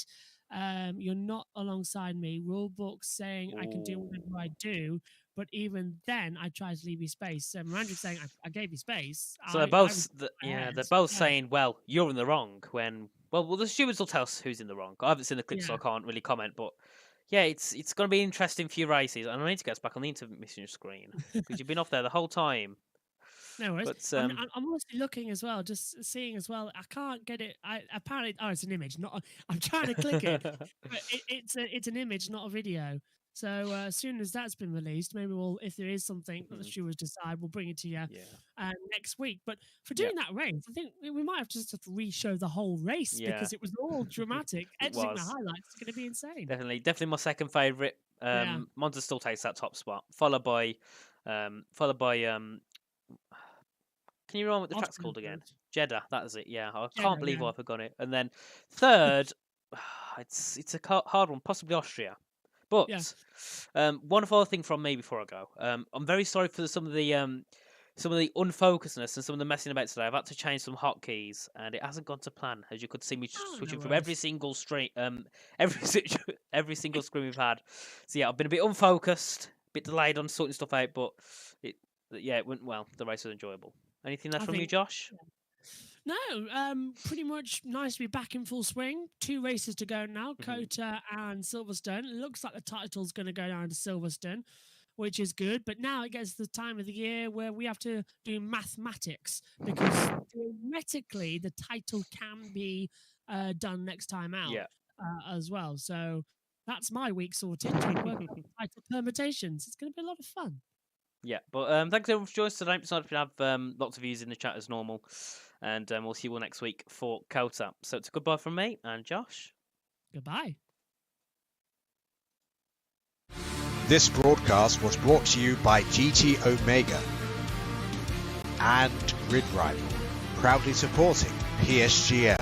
Speaker 2: You're not alongside me. Rule book saying I can do whatever I do. But even then, I tried to leave you space. So Mirandrick saying, I gave you space.
Speaker 1: So they're both, saying, well, you're in the wrong. When the stewards will tell us who's in the wrong. I haven't seen the clip, so I can't really comment. But yeah, it's going to be interesting few races, and I need to get us back on the intermission screen because you've been off there the whole time.
Speaker 2: No worries.
Speaker 1: But,
Speaker 2: I'm honestly looking as well, just seeing as well. I can't get it. Apparently, it's an image. Not. I'm trying to click it, but it's an image, not a video. So as soon as that's been released, maybe if there is something that the stewards decide, we'll bring it to you next week. But for doing that race, I think we might have to just re-show the whole race because it was all dramatic. Editing the highlights is going to be insane.
Speaker 1: Definitely my second favourite. Monza still takes that top spot, followed by. Can you remember what the track's called again? Jeddah, that is it. Yeah, I can't believe I forgot it. And then third, it's a hard one, possibly Austria. But one other thing from me before I go. I'm very sorry for some of the unfocusedness and some of the messing about today. I've had to change some hotkeys, and it hasn't gone to plan. As you could see me switching from every single stream, every single screen we've had. So yeah, I've been a bit unfocused, a bit delayed on sorting stuff out, but it went well. The race was enjoyable. Anything left from you, Josh?
Speaker 2: No, pretty much nice to be back in full swing. 2 races to go now, Kota and Silverstone. It looks like the title's going to go down to Silverstone, which is good. But now it gets the time of the year where we have to do mathematics because theoretically the title can be done next time out as well. So that's my week sorted. To work on title permutations. It's going to be a lot of fun.
Speaker 1: Yeah, but thanks everyone for joining us today. Decided to have lots of views in the chat as normal. And we'll see you all next week for Kota. So it's a goodbye from me and Josh.
Speaker 2: Goodbye.
Speaker 5: This broadcast was brought to you by GT Omega and Grid Rival, proudly supporting PSGL.